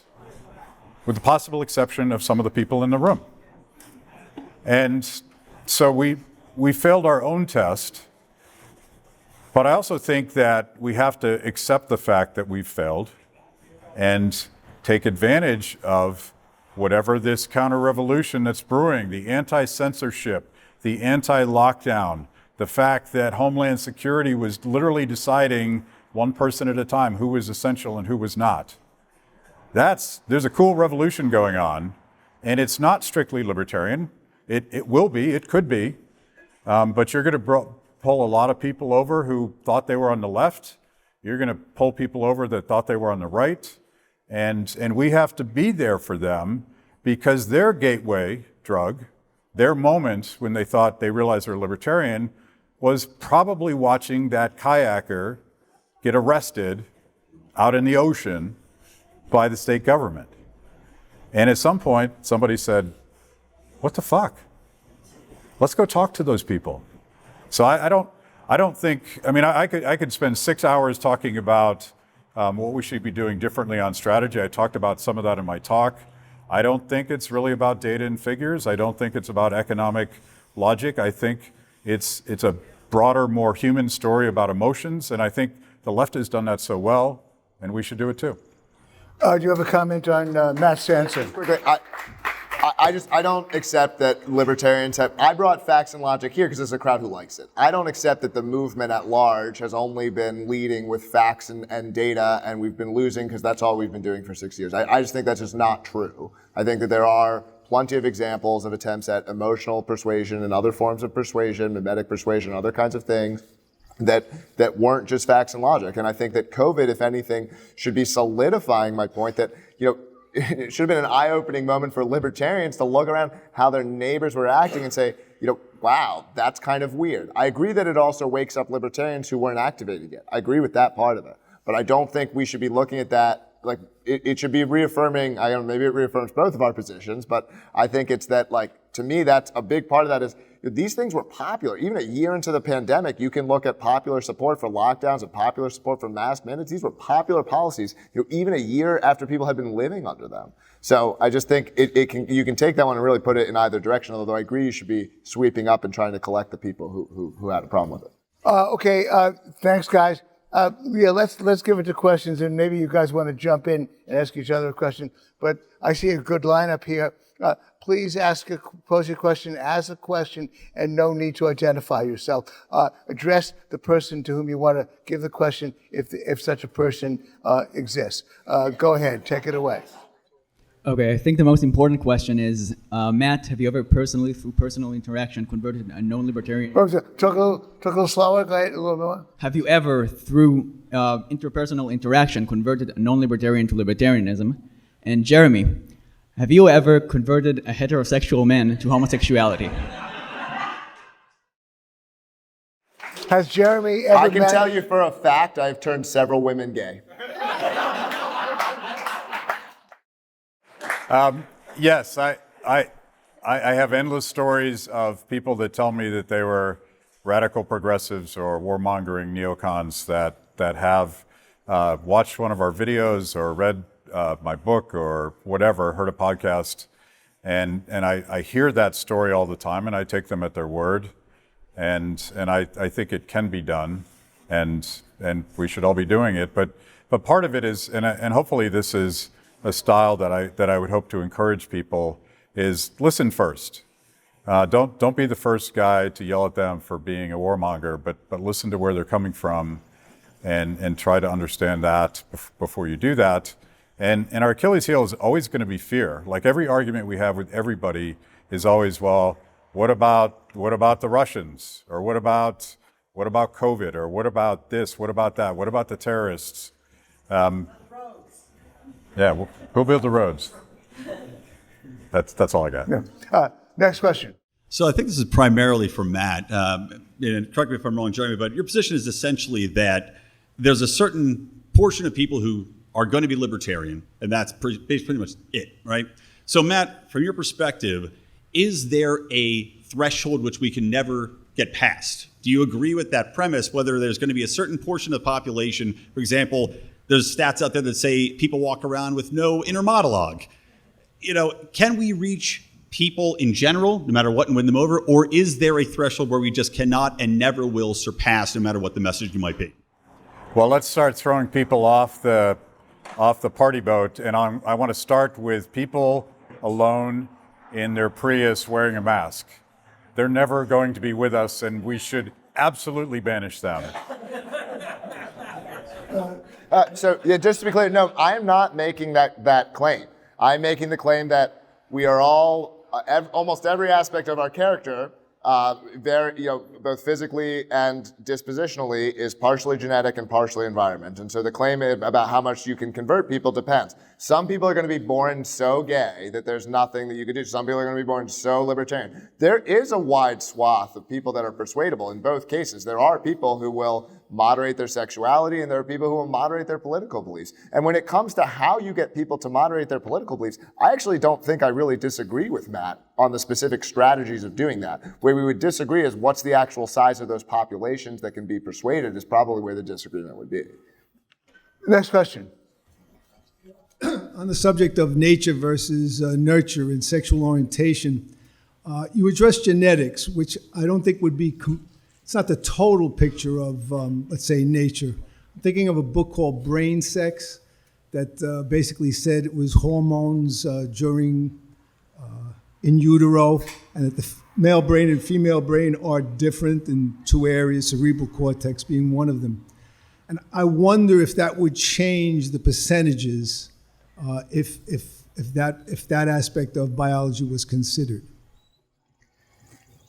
With the possible exception of some of the people in the room. And so we failed our own test, but I also think that we have to accept the fact that we've failed and take advantage of whatever this counter-revolution that's brewing, the anti-censorship, the anti-lockdown, the fact that Homeland Security was literally deciding one person at a time who was essential and who was not. There's a cool revolution going on, and it's not strictly libertarian. It will be, it could be, but you're going to pull a lot of people over who thought they were on the left. You're going to pull people over that thought they were on the right, and we have to be there for them because their gateway drug, their moment when they thought they realized they're libertarian, was probably watching that kayaker get arrested out in the ocean by the state government. And at some point, somebody said, what the fuck? Let's go talk to those people. So I don't think, I could spend 6 hours talking about what we should be doing differently on strategy. I talked about some of that in my talk. I don't think it's really about data and figures. I don't think it's about economic logic. I think it's a broader, more human story about emotions, and I think the left has done that so well, and we should do it too. Do you have a comment on Matt Sanson? I don't accept that libertarians have. I brought facts and logic here because there's a crowd who likes it. I don't accept that the movement at large has only been leading with facts and data, and we've been losing because that's all we've been doing for 6 years. I just think that's just not true. I think that there are plenty of examples of attempts at emotional persuasion and other forms of persuasion, mimetic persuasion, other kinds of things that weren't just facts and logic. And I think that COVID, if anything, should be solidifying my point that, it should have been an eye-opening moment for libertarians to look around how their neighbors were acting and say, wow, that's kind of weird. I agree that it also wakes up libertarians who weren't activated yet. I agree with that part of it. But I don't think we should be looking at that, like, it should be reaffirming, maybe it reaffirms both of our positions, but I think it's that, to me, that's a big part of that is, these things were popular. Even a year into the pandemic, you can look at popular support for lockdowns and popular support for mask mandates. These were popular policies, even a year after people had been living under them. So I just think you can take that one and really put it in either direction, although I agree you should be sweeping up and trying to collect the people who had a problem with it. Okay, thanks, guys. Let's give it to questions, and maybe you guys want to jump in and ask each other a question. But I see a good lineup here. Please pose your question as a question, and no need to identify yourself. Address the person to whom you want to give the question, if such a person exists. Go ahead, take it away. Okay, I think the most important question is, Matt, have you ever personally, through personal interaction, converted a non-libertarian? Talk a little slower, go ahead, a little more. Have you ever, through interpersonal interaction, converted a non-libertarian to libertarianism? And Jeremy, have you ever converted a heterosexual man to homosexuality? Has Jeremy ever I can met- tell you for a fact I've turned several women gay. Yes, I have endless stories of people that tell me that they were radical progressives or warmongering neocons that have watched one of our videos or read my book or whatever, heard a podcast, and I hear that story all the time, and I take them at their word, and I think it can be done, and we should all be doing it. But part of it is, and hopefully this is a style that I would hope to encourage people, is listen first. Don't be the first guy to yell at them for being a warmonger, but listen to where they're coming from, and try to understand that before you do that. And our Achilles heel is always going to be fear. Like every argument we have with everybody is always, well, what about the Russians, or what about COVID, or what about this, what about that, what about the terrorists? Yeah, who'll build the roads? That's all I got. Yeah. Next question. So I think this is primarily for Matt, and correct me if I'm wrong, Jeremy, but your position is essentially that there's a certain portion of people who are going to be libertarian, and that's pretty much it, right? So Matt, from your perspective, is there a threshold which we can never get past? Do you agree with that premise, whether there's going to be a certain portion of the population, for example, there's stats out there that say people walk around with no inner monologue. Can we reach people in general, no matter what, and win them over? Or is there a threshold where we just cannot and never will surpass, no matter what the message might be? Well, let's start throwing people off the party boat. And I want to start with people alone in their Prius wearing a mask. They're never going to be with us, and we should absolutely banish them. So just to be clear, no, I am not making that claim. I'm making the claim that we are all, almost every aspect of our character, both physically and dispositionally, is partially genetic and partially environment. And so the claim about how much you can convert people depends. Some people are going to be born so gay that there's nothing that you could do. Some people are going to be born so libertarian. There is a wide swath of people that are persuadable in both cases. There are people who will moderate their sexuality, and there are people who will moderate their political beliefs. And when it comes to how you get people to moderate their political beliefs, I actually don't think I really disagree with Matt on the specific strategies of doing that. Where we would disagree is what's the actual size of those populations that can be persuaded is probably where the disagreement would be. Next question. On the subject of nature versus nurture and sexual orientation, you address genetics, which I don't think would be, it's not the total picture of, let's say, nature. I'm thinking of a book called Brain Sex that basically said it was hormones during, in utero, and that the male brain and female brain are different in two areas, cerebral cortex being one of them. And I wonder if that would change the percentages if that aspect of biology was considered.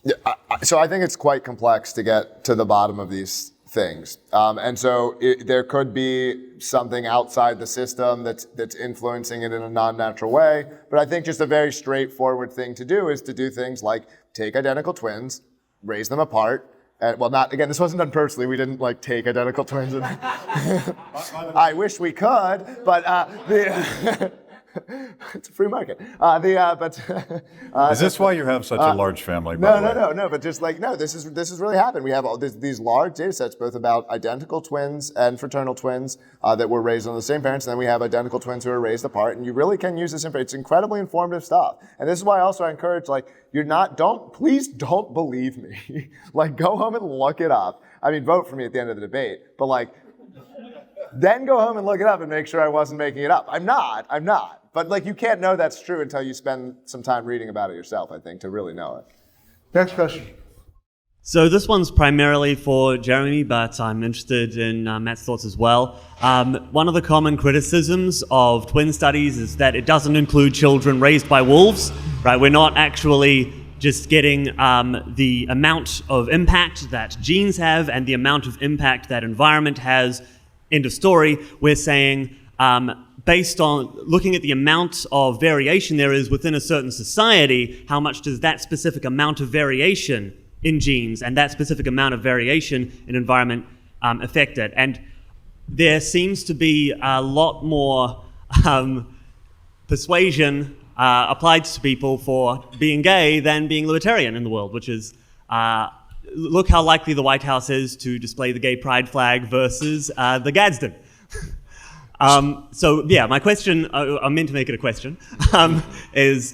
Yeah, so I think it's quite complex to get to the bottom of these things. And so there could be something outside the system that's influencing it in a non-natural way. But I think just a very straightforward thing to do is to do things like take identical twins, raise them apart. Well, not, again, this wasn't done personally. We didn't like take identical twins. And I wish we could, but it's a free market. Is this why you have such a large family? No. But just like, no, this is really happened. We have all these large data sets, both about identical twins and fraternal twins that were raised on the same parents. And then we have identical twins who are raised apart. And you really can use this information. It's incredibly informative stuff. And this is why also I encourage, like, please don't believe me. Like, go home and look it up. I mean, vote for me at the end of the debate. But like, then go home and look it up and make sure I wasn't making it up. I'm not. But like, you can't know that's true until you spend some time reading about it yourself, I think, to really know it. Next question. So this one's primarily for Jeremy, but I'm interested in Matt's thoughts as well. One of the common criticisms of twin studies is that it doesn't include children raised by wolves, right? We're not actually just getting the amount of impact that genes have and the amount of impact that environment has. End of story. We're saying based on looking at the amount of variation there is within a certain society, how much does that specific amount of variation in genes and that specific amount of variation in environment affect it? And there seems to be a lot more persuasion applied to people for being gay than being libertarian in the world, which is look how likely the White House is to display the gay pride flag versus the Gadsden. So yeah, my question, I meant to make it a question, is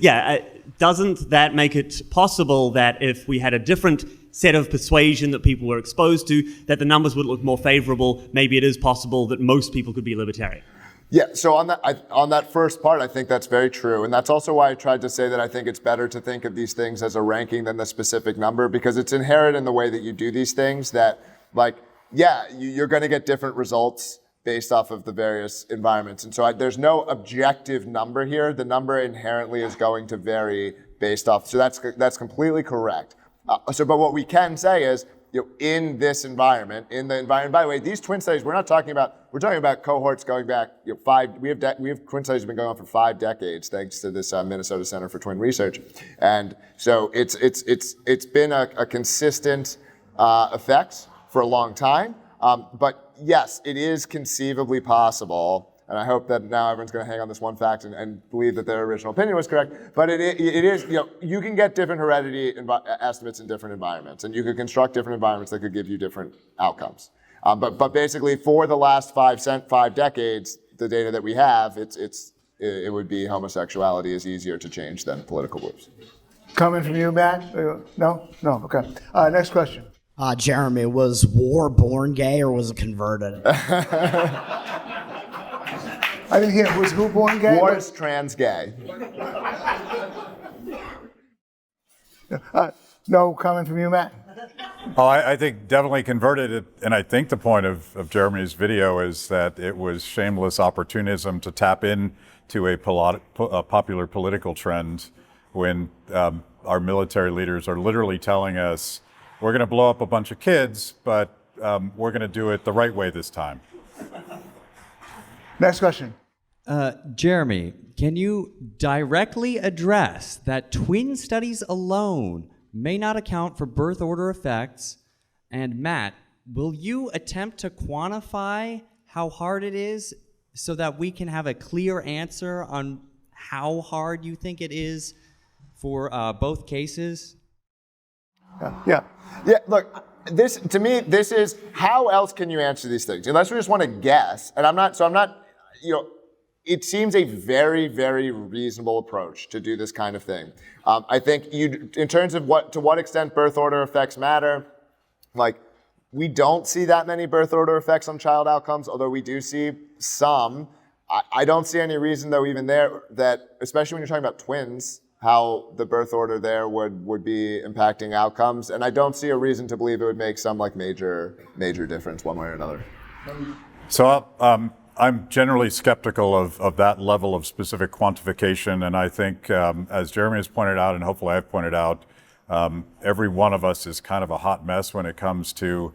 doesn't that make it possible that if we had a different set of persuasion that people were exposed to, that the numbers would look more favorable? Maybe it is possible that most people could be libertarian. Yeah, so on that first part, I think that's very true. And that's also why I tried to say that I think it's better to think of these things as a ranking than the specific number, because it's inherent in the way that you do these things that, like, yeah, you're going to get different results based off of the various environments. And so there's no objective number here. The number inherently is going to vary based off. So that's completely correct. But what we can say is, in this environment, by the way, these twin studies, we're talking about cohorts going back, we have twin studies have been going on for 5 decades, thanks to this Minnesota Center for Twin Research. And so it's been a consistent effect for a long time. But yes, it is conceivably possible, and I hope that now everyone's going to hang on this one fact and believe that their original opinion was correct. But it is, you can get different heredity estimates in different environments, and you could construct different environments that could give you different outcomes. But basically, for the last 5 decades, the data that we have, it would be homosexuality is easier to change than political groups. Comment from you, Matt? No? No, okay. Next question. Jeremy, was War born gay or was it converted? I didn't hear. Was who born gay? War is trans gay. No comment from you, Matt? Oh, I think definitely converted it, and I think the point of Jeremy's video is that it was shameless opportunism to tap into a popular political trend when our military leaders are literally telling us, we're going to blow up a bunch of kids, but we're going to do it the right way this time. Next question. Jeremy, can you directly address that twin studies alone may not account for birth order effects? And Matt, will you attempt to quantify how hard it is so that we can have a clear answer on how hard you think it is for both cases? Yeah. Yeah, look, to me, this is, how else can you answer these things? Unless we just want to guess, and I'm not, it seems a very, very reasonable approach to do this kind of thing. I think in terms of to what extent birth order effects matter, like, we don't see that many birth order effects on child outcomes, although we do see some. I don't see any reason, though, even there, that, especially when you're talking about twins, how the birth order there would be impacting outcomes. And I don't see a reason to believe it would make some major difference one way or another. So I'm generally skeptical of that level of specific quantification. And I think, as Jeremy has pointed out, and hopefully I've pointed out, every one of us is kind of a hot mess when it comes to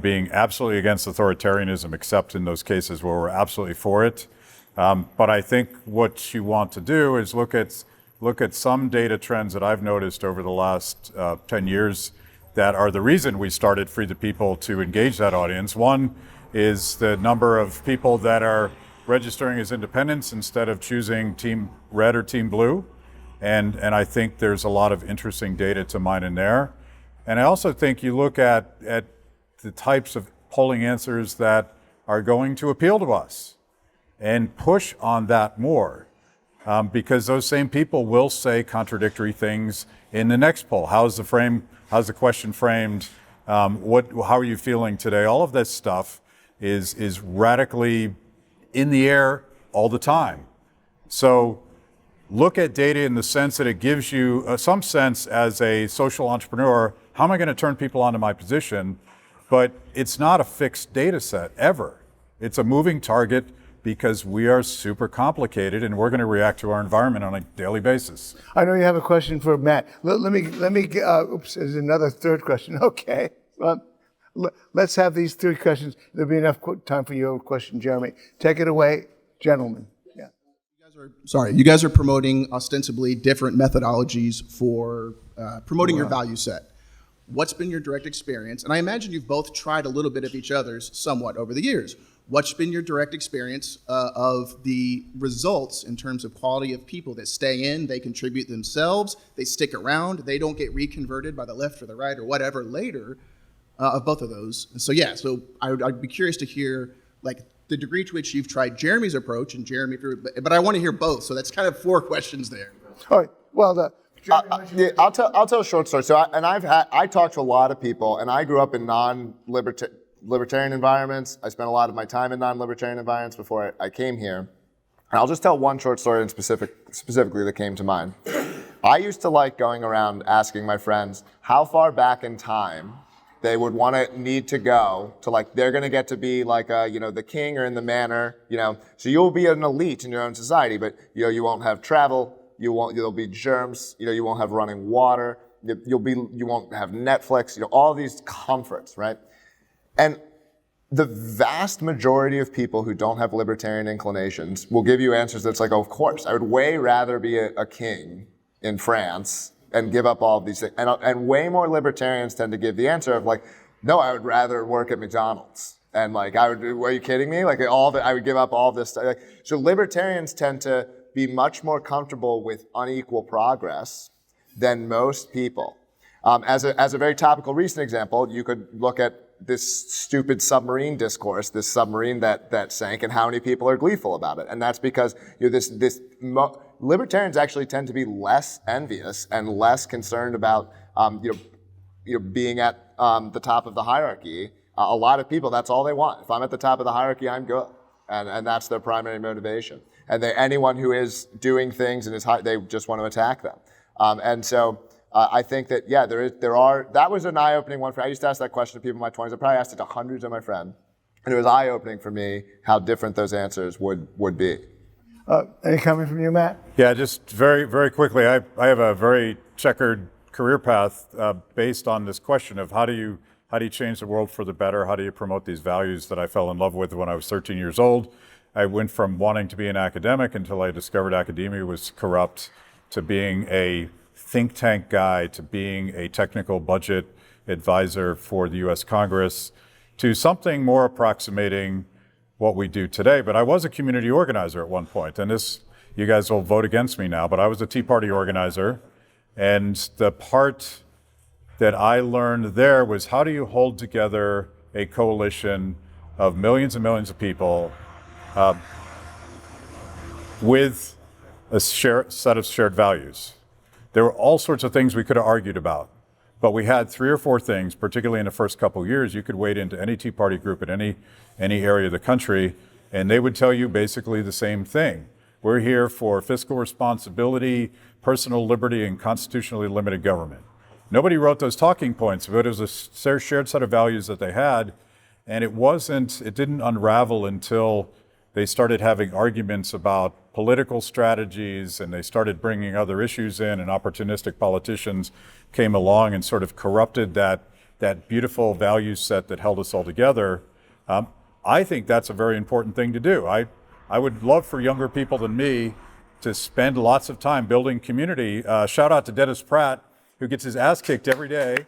being absolutely against authoritarianism, except in those cases where we're absolutely for it. But I think what you want to do is look at some data trends that I've noticed over the last 10 years that are the reason we started Free the People to engage that audience. One is the number of people that are registering as independents instead of choosing Team Red or Team Blue. And I think there's a lot of interesting data to mine in there. And I also think you look at the types of polling answers that are going to appeal to us and push on that more. Because those same people will say contradictory things in the next poll. How's the question framed? How are you feeling today? All of this stuff is radically in the air all the time. So look at data in the sense that it gives you some sense as a social entrepreneur, how am I going to turn people onto my position? But it's not a fixed data set ever. It's a moving target, because we are super complicated and we're going to react to our environment on a daily basis. I know you have a question for Matt. Let me oops, there's another third question. Okay. Let's have these 3 questions. There'll be enough time for your question, Jeremy. Take it away, gentlemen. Yeah. You guys are promoting ostensibly different methodologies for promoting your value set. What's been your direct experience? And I imagine you've both tried a little bit of each other's somewhat over the years. What's been your direct experience of the results in terms of quality of people that stay in, they contribute themselves, they stick around, they don't get reconverted by the left or the right or whatever later, of both of those? And so yeah, so I'd be curious to hear like the degree to which you've tried Jeremy's approach and Jeremy, but I want to hear both. So that's kind of 4 questions there. All right. Well, yeah, I'll tell a short story. So I talked to a lot of people, and I grew up in non-libertarian environments. I spent a lot of my time in non-libertarian environments before I came here. And I'll just tell one short story specifically that came to mind. I used to like going around asking my friends how far back in time they would need to go to, like, they're going to get to be like the king or in the manor, so you'll be an elite in your own society, but you won't have travel. There'll be germs, you won't have running water, you won't have Netflix, all these comforts, right? And the vast majority of people who don't have libertarian inclinations will give you answers that's like, oh, of course, I would way rather be a king in France and give up all of these things. And way more libertarians tend to give the answer of like, no, I would rather work at McDonald's. And like, are you kidding me? Like I would give up all this stuff. Like, so libertarians tend to be much more comfortable with unequal progress than most people. As a very topical recent example, you could look at this stupid submarine discourse, this submarine that sank, and how many people are gleeful about it. And that's because libertarians actually tend to be less envious and less concerned about being at the top of the hierarchy. A lot of people, that's all they want. If I'm at the top of the hierarchy, I'm good. And that's their primary motivation. And anyone who is doing things and is high, they just want to attack them. And so I think that, yeah, that was an eye-opening one. I used to ask that question to people in my 20s. I probably asked it to hundreds of my friends. And it was eye-opening for me how different those answers would be. Any comment from you, Matt? Yeah, just very, very quickly. I have a very checkered career path based on this question of how do you change the world for the better? How do you promote these values that I fell in love with when I was 13 years old? I went from wanting to be an academic until I discovered academia was corrupt, to being a think tank guy, to being a technical budget advisor for the US Congress, to something more approximating what we do today. But I was a community organizer at one point, and you guys will vote against me now, but I was a Tea Party organizer, and the part that I learned there was how do you hold together a coalition of millions and millions of people with a set of shared values. There were all sorts of things we could have argued about, but we had 3 or 4 things, particularly in the first couple of years. You could wade into any Tea Party group in any area of the country, and they would tell you basically the same thing. We're here for fiscal responsibility, personal liberty, and constitutionally limited government. Nobody wrote those talking points, but it was a shared set of values that they had, and it didn't unravel until they started having arguments about political strategies, and they started bringing other issues in, and opportunistic politicians came along and sort of corrupted that beautiful value set that held us all together. I think that's a very important thing to do. I would love for younger people than me to spend lots of time building community. Shout out to Dennis Pratt, who gets his ass kicked every day.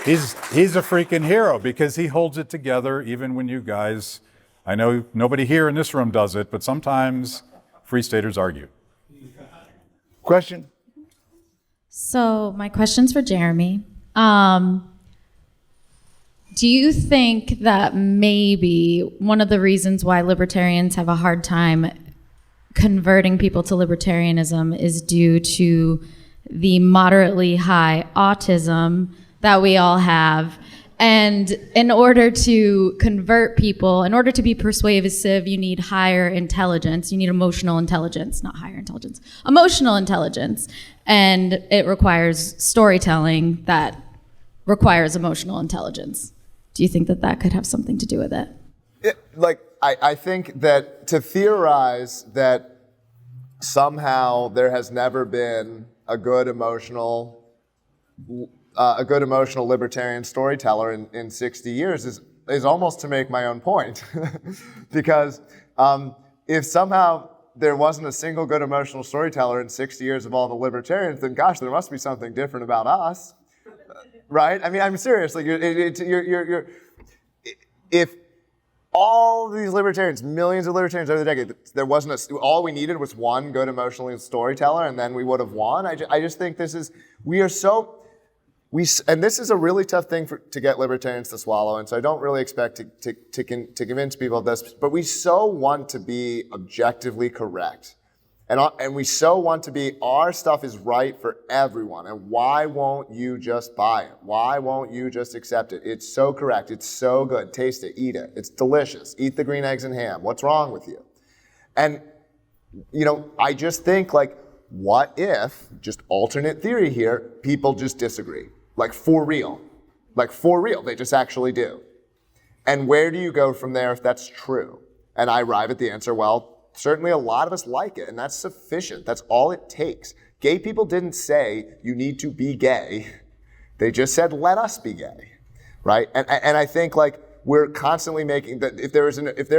He's a freaking hero because he holds it together even when you guys, I know nobody here in this room does it, but sometimes Free Staters argue. Question? So my question's for Jeremy. Do you think that maybe one of the reasons why libertarians have a hard time converting people to libertarianism is due to the moderately high autism that we all have? And in order to convert people, in order to be persuasive, you need higher intelligence. You need emotional intelligence, not higher intelligence, emotional intelligence. And it requires storytelling that requires emotional intelligence. Do you think that that could have something to do with it? I think that to theorize that somehow there has never been a good emotional libertarian storyteller in 60 years is almost to make my own point. Because If somehow there wasn't a single good emotional storyteller in 60 years of all the libertarians, then gosh, there must be something different about us, right? I mean, I'm serious. Like, if all these libertarians, millions of libertarians over the decade, there wasn't all we needed was one good emotional storyteller, and then we would have won. I just think this is, and this is a really tough thing to get libertarians to swallow, and so I don't really expect to convince people of this, but we so want to be objectively correct. And we so want to be, our stuff is right for everyone, and why won't you just buy it? Why won't you just accept it? It's so correct, it's so good, taste it, eat it, it's delicious, eat the green eggs and ham, what's wrong with you? And, I just think, like, what if, just alternate theory here, people just disagree? Like, for real, they just actually do. And where do you go from there if that's true? And I arrive at the answer, well, certainly a lot of us like it, and that's sufficient. That's all it takes. Gay people didn't say you need to be gay. They just said, let us be gay, right? And I think, like, we're constantly making that. If there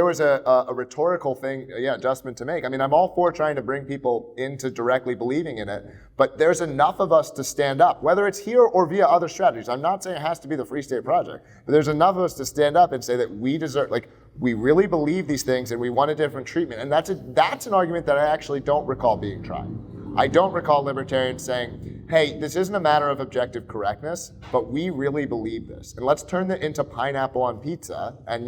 was a rhetorical thing, adjustment to make. I mean, I'm all for trying to bring people into directly believing in it, but there's enough of us to stand up, whether it's here or via other strategies. I'm not saying it has to be the Free State Project, but there's enough of us to stand up and say that we deserve, like, we really believe these things and we want a different treatment. And that's an argument that I actually don't recall being tried. I don't recall libertarians saying, hey, this isn't a matter of objective correctness, but we really believe this. And let's turn it into pineapple on pizza. And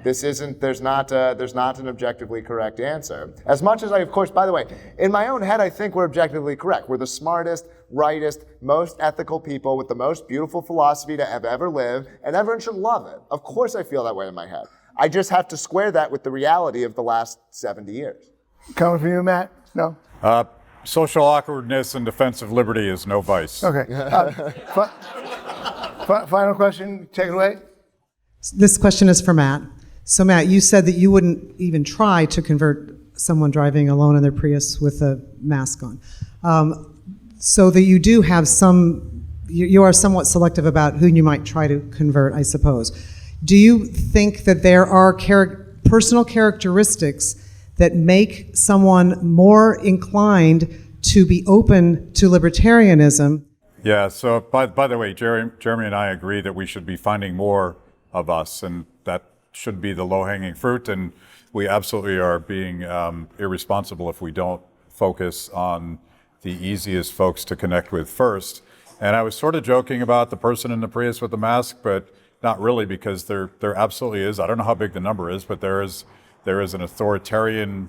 there's not an objectively correct answer. As much as I, of course, by the way, in my own head, I think we're objectively correct. We're the smartest, rightest, most ethical people with the most beautiful philosophy to have ever lived, and everyone should love it. Of course I feel that way in my head. I just have to square that with the reality of the last 70 years. Coming from you, Matt? No? Social awkwardness and defense of liberty is no vice. Okay. Final question, take it away. This question is for Matt. So Matt, you said that you wouldn't even try to convert someone driving alone in their Prius with a mask on. So that you do have you are somewhat selective about who you might try to convert, I suppose. Do you think that there are personal characteristics that make someone more inclined to be open to libertarianism? Yeah, so by the way, Jeremy and I agree that we should be finding more of us, and that should be the low-hanging fruit, and we absolutely are being irresponsible if we don't focus on the easiest folks to connect with first. And I was sort of joking about the person in the Prius with the mask, but not really, because there absolutely is. I don't know how big the number is, but there is an authoritarian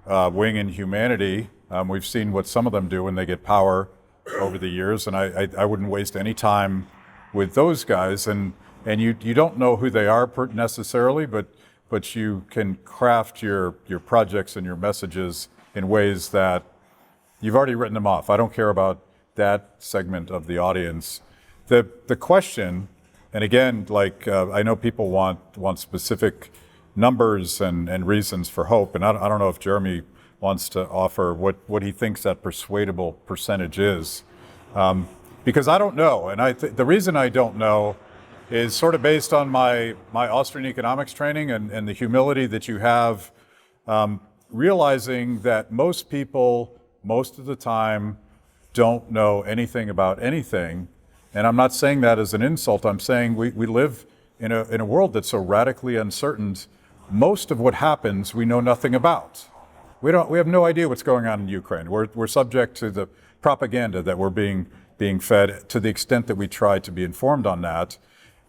wing in humanity. We've seen what some of them do when they get power over the years, and I wouldn't waste any time with those guys. And you don't know who they are necessarily, but you can craft your projects and your messages in ways that you've already written them off. I don't care about that segment of the audience. The question, and again, like I know people want specific numbers and reasons for hope, and I don't know if Jeremy wants to offer what he thinks that persuadable percentage is, because I don't know, and the reason I don't know is sort of based on my Austrian economics training and the humility that you have, realizing that most people, most of the time, don't know anything about anything. And I'm not saying that as an insult. I'm saying we live in a world that's so radically uncertain. Most of what happens we know nothing about. We have no idea what's going on in Ukraine. We're subject to the propaganda that we're being fed, to the extent that we try to be informed on that.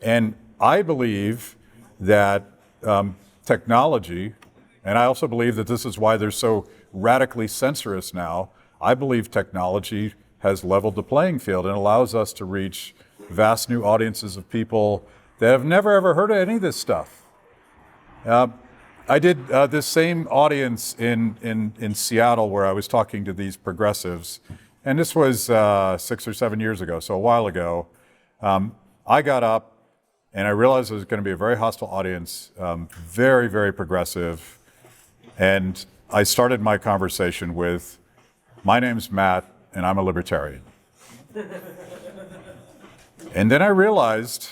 And I believe that technology, and I also believe that this is why they're so radically censorious now, I believe technology has leveled the playing field and allows us to reach vast new audiences of people that have never ever heard of any of this stuff. I did this same audience in Seattle where I was talking to these progressives, and this was 6 or 7 years ago, so a while ago. I got up and I realized it was going to be a very hostile audience, very, very progressive, and I started my conversation with, "My name's Matt, and I'm a libertarian." And then I realized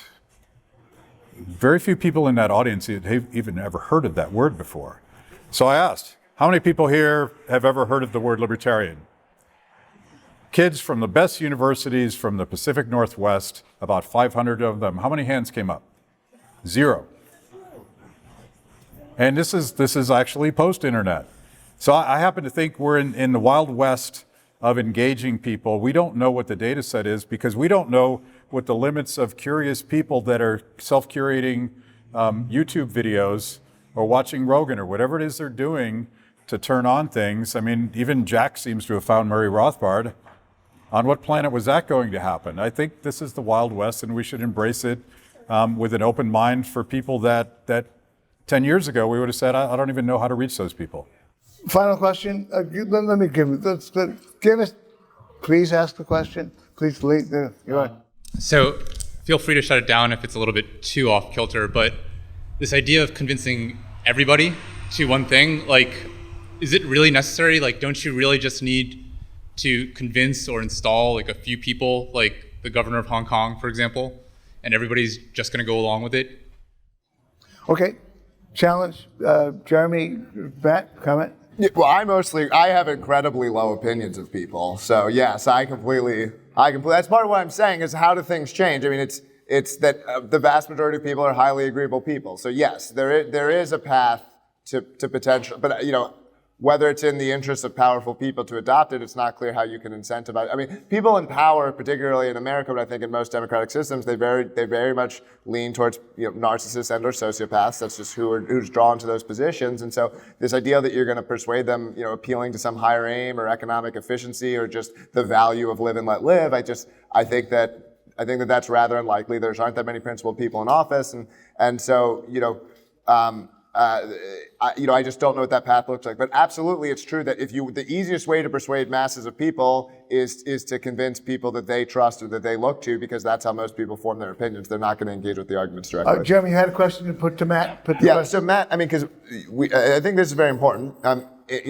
very few people in that audience had even ever heard of that word before. So I asked, how many people here have ever heard of the word libertarian? Kids from the best universities from the Pacific Northwest, about 500 of them. How many hands came up? 0. And this is actually post-internet. So I happen to think we're in the Wild West of engaging people. We don't know what the data set is because we don't know what the limits of curious people that are self-curating YouTube videos or watching Rogan or whatever it is they're doing to turn on things. I mean, even Jack seems to have found Murray Rothbard. On what planet was that going to happen? I think this is the Wild West, and we should embrace it with an open mind for people that 10 years ago we would have said, I don't even know how to reach those people. Final question. Let me give us, please ask the question. Please lead. You're on. So feel free to shut it down if it's a little bit too off kilter, but this idea of convincing everybody to one thing, like, is it really necessary? Like, don't you really just need to convince or install like a few people, like the governor of Hong Kong, for example, and everybody's just going to go along with it? Okay. Challenge. Jeremy, Matt, comment? Yeah, well, I have incredibly low opinions of people. So yes, I completely, that's part of what I'm saying is how do things change? I mean, it's that the vast majority of people are highly agreeable people. So yes, there is a path to potential, but whether it's in the interest of powerful people to adopt it, it's not clear how you can incentivize. I mean, people in power, particularly in America, but I think in most democratic systems, they very much lean towards narcissists and or sociopaths. That's just who's drawn to those positions. And so this idea that you're going to persuade them, appealing to some higher aim or economic efficiency or just the value of live and let live, I think that that's rather unlikely. There aren't that many principled people in office, and so I just don't know what that path looks like. But absolutely, it's true that the easiest way to persuade masses of people is to convince people that they trust or that they look to, because that's how most people form their opinions. They're not going to engage with the arguments directly. Jeremy, you had a question to put to Matt? So Matt, I mean, because I think this is very important.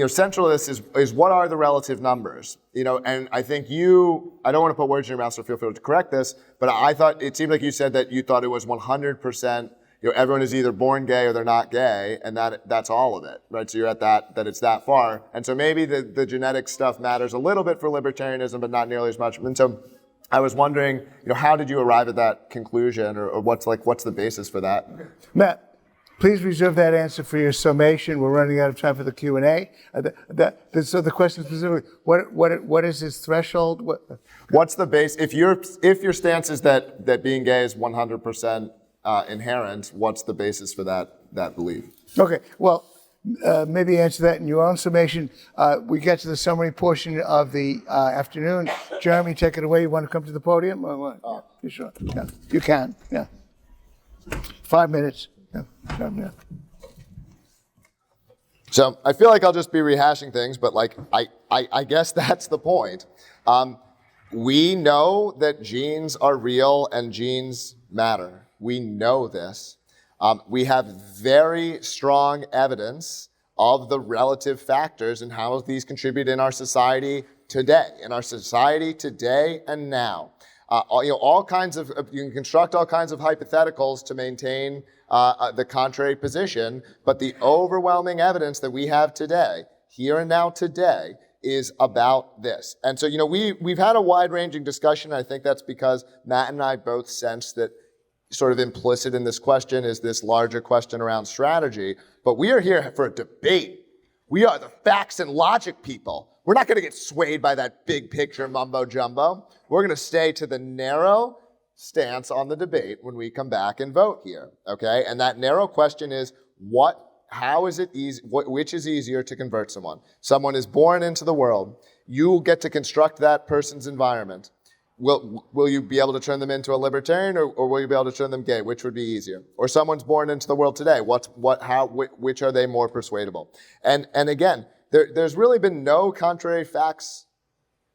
Central to this is what are the relative numbers? And I think I don't want to put words in your mouth, so feel free to correct this, but I thought it seemed like you said that you thought it was 100%. Everyone is either born gay or they're not gay, and that's all of it, right? So you're at that it's that far. And so maybe the genetic stuff matters a little bit for libertarianism, but not nearly as much. And so I was wondering, how did you arrive at that conclusion, or what's the basis for that? Matt, please reserve that answer for your summation. We're running out of time for the Q&A. So the question specifically, what is his threshold? What's the base? If your stance is that being gay is 100% inherent, what's the basis for that belief? Okay, well, maybe answer that in your own summation. We get to the summary portion of the afternoon. Jeremy, take it away. You want to come to the podium? Or what? Yeah, you sure? Yeah, you can. Yeah, 5 minutes. Yeah. So I feel like I'll just be rehashing things, but I guess that's the point. We know that genes are real and genes matter. We know this. We have very strong evidence of the relative factors and how these contribute in our society today. And now. All kinds of, you can construct all kinds of hypotheticals to maintain the contrary position, but the overwhelming evidence that we have today, here and now today, is about this. And so, we've had a wide-ranging discussion. I think that's because Matt and I both sense that sort of implicit in this question is this larger question around strategy. But we are here for a debate. We are the facts and logic people. We're not going to get swayed by that big picture mumbo jumbo. We're going to stay to the narrow stance on the debate when we come back and vote here. Okay? And that narrow question is how is it easy? Which is easier to convert someone? Someone is born into the world. You get to construct that person's environment. Will you be able to turn them into a libertarian, or will you be able to turn them gay? Which would be easier? Or someone's born into the world today. Which are they more persuadable? And again, there's really been no contrary facts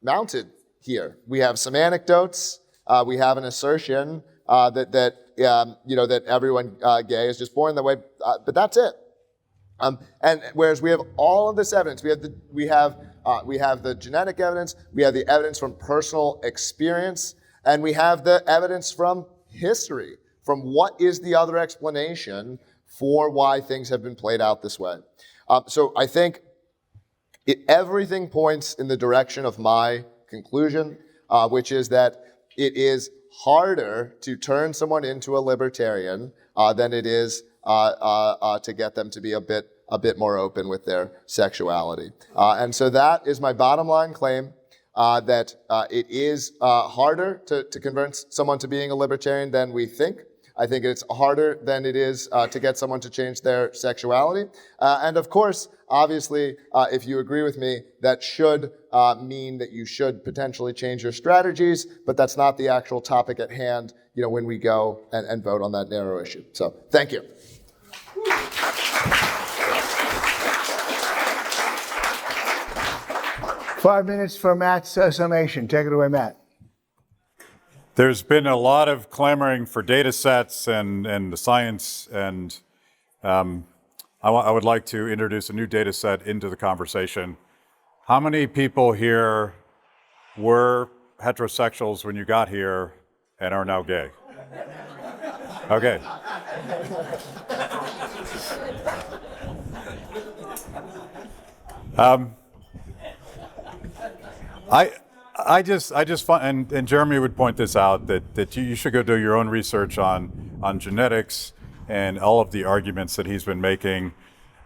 mounted here. We have some anecdotes. We have an assertion that everyone gay is just born that way, but that's it. And whereas we have all of this evidence, we have the genetic evidence, we have the evidence from personal experience, and we have the evidence from history, from what is the other explanation for why things have been played out this way. So I think everything points in the direction of my conclusion, which is that it is harder to turn someone into a libertarian than it is to get them to be a bit more open with their sexuality. And so that is my bottom line claim, that it is harder to convince someone to being a libertarian than we think. I think it's harder than it is to get someone to change their sexuality. And of course, obviously, if you agree with me, that should mean that you should potentially change your strategies, but that's not the actual topic at hand, when we go and vote on that narrow issue. So thank you. Five minutes for Matt's summation. Take it away, Matt. There's been a lot of clamoring for data sets and the science, and I would like to introduce a new data set into the conversation. How many people here were heterosexuals when you got here and are now gay? Okay. I just find, and Jeremy would point this out, that you should go do your own research on genetics and all of the arguments that he's been making.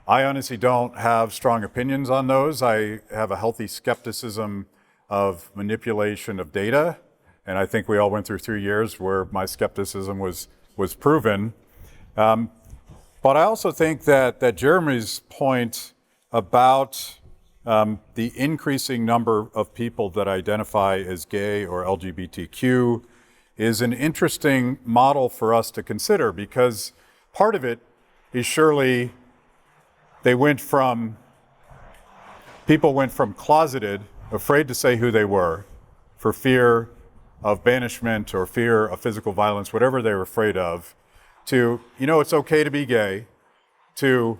I honestly don't have strong opinions on those. I have a healthy skepticism of manipulation of data, and I think we all went through 3 years where my skepticism was proven. But I also think that Jeremy's point about the increasing number of people that identify as gay or LGBTQ is an interesting model for us to consider, because part of it is surely people went from closeted, afraid to say who they were, for fear of banishment or fear of physical violence, whatever they were afraid of, to, it's okay to be gay, to,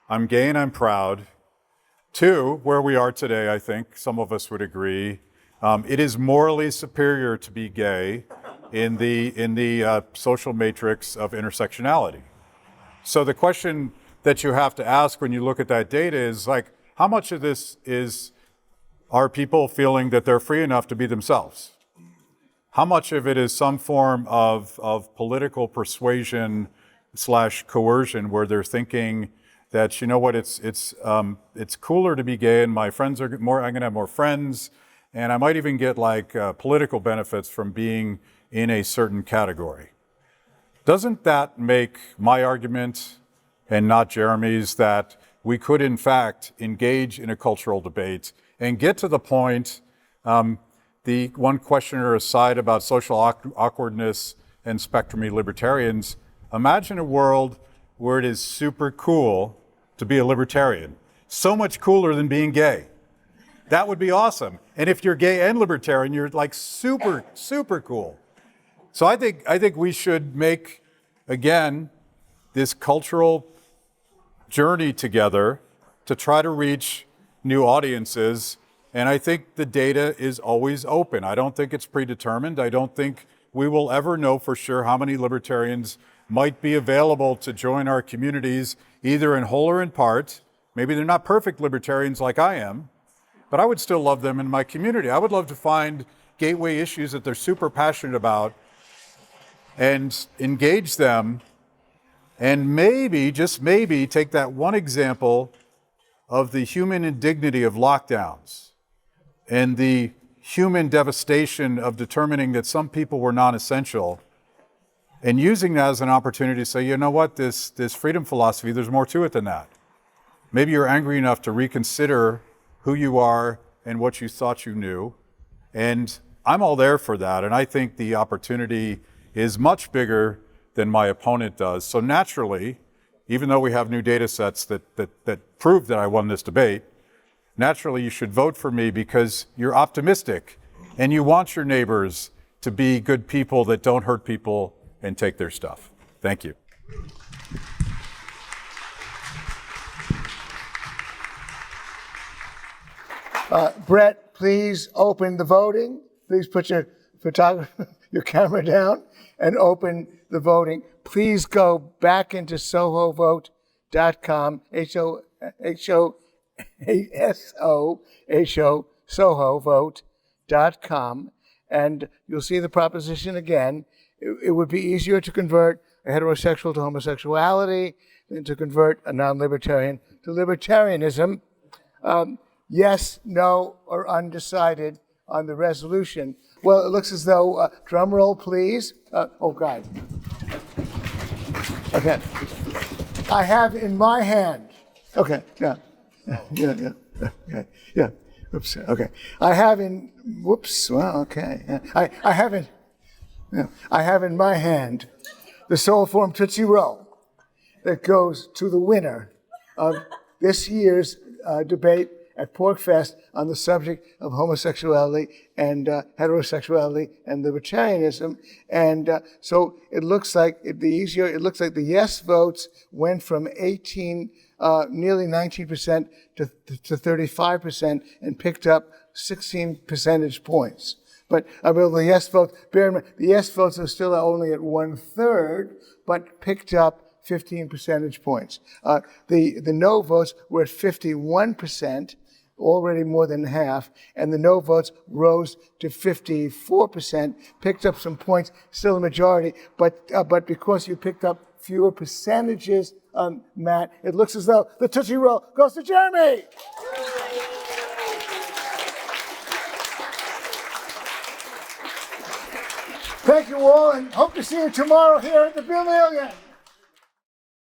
I'm gay and I'm proud, to where we are today. I think some of us would agree, it is morally superior to be gay in the social matrix of intersectionality. So the question that you have to ask when you look at that data is, like, how much of this are people feeling that they're free enough to be themselves? How much of it is some form of political persuasion / coercion, where they're thinking that, it's cooler to be gay and my friends are more, I'm gonna have more friends, and I might even get political benefits from being in a certain category. Doesn't that make my argument, and not Jeremy's, that we could in fact engage in a cultural debate and get to the point, the one questioner aside about social awkwardness and spectrumy libertarians, imagine a world where it is super cool to be a libertarian. So much cooler than being gay. That would be awesome. And if you're gay and libertarian, you're like super, super cool. So I think we should make, again, this cultural journey together to try to reach new audiences. And I think the data is always open. I don't think it's predetermined. I don't think we will ever know for sure how many libertarians might be available to join our communities, either in whole or in part. Maybe they're not perfect libertarians like I am, but I would still love them in my community. I would love to find gateway issues that they're super passionate about and engage them, and maybe, just maybe, take that one example of the human indignity of lockdowns and the human devastation of determining that some people were non-essential, and using that as an opportunity to say, you know what, this freedom philosophy, there's more to it than that. Maybe you're angry enough to reconsider who you are and what you thought you knew. And I'm all there for that. And I think the opportunity is much bigger than my opponent does. So naturally, even though we have new data sets that prove that I won this debate, naturally you should vote for me because you're optimistic and you want your neighbors to be good people that don't hurt people and take their stuff. Thank you. Brett, please open the voting. Please put your camera down and open the voting. Please go back into sohovote.com, Soho vote.com, and you'll see the proposition again. It would be easier to convert a heterosexual to homosexuality than to convert a non-libertarian to libertarianism. Yes, no, or undecided on the resolution. Well, it looks as though, drum roll, please. Oh, God. Okay. I have in my hand. Okay, yeah. Oops, okay. I have in, whoops, well, okay. Yeah. I have in my hand the Soul Form Tootsie Roll that goes to the winner of this year's debate at PorkFest on the subject of homosexuality and heterosexuality and libertarianism. And so it looks like the yes votes went from 18, nearly 19% to 35% and picked up 16 percentage points. But the yes votes, bear in mind, the yes votes are still only at 1/3, but picked up 15 percentage points. The no votes were at 51%, already more than half, and the no votes rose to 54%, picked up some points, still a majority, but because you picked up fewer percentages, Matt, it looks as though the Tootsie Roll goes to Jeremy! Thank you all, and hope to see you tomorrow here at the Billion.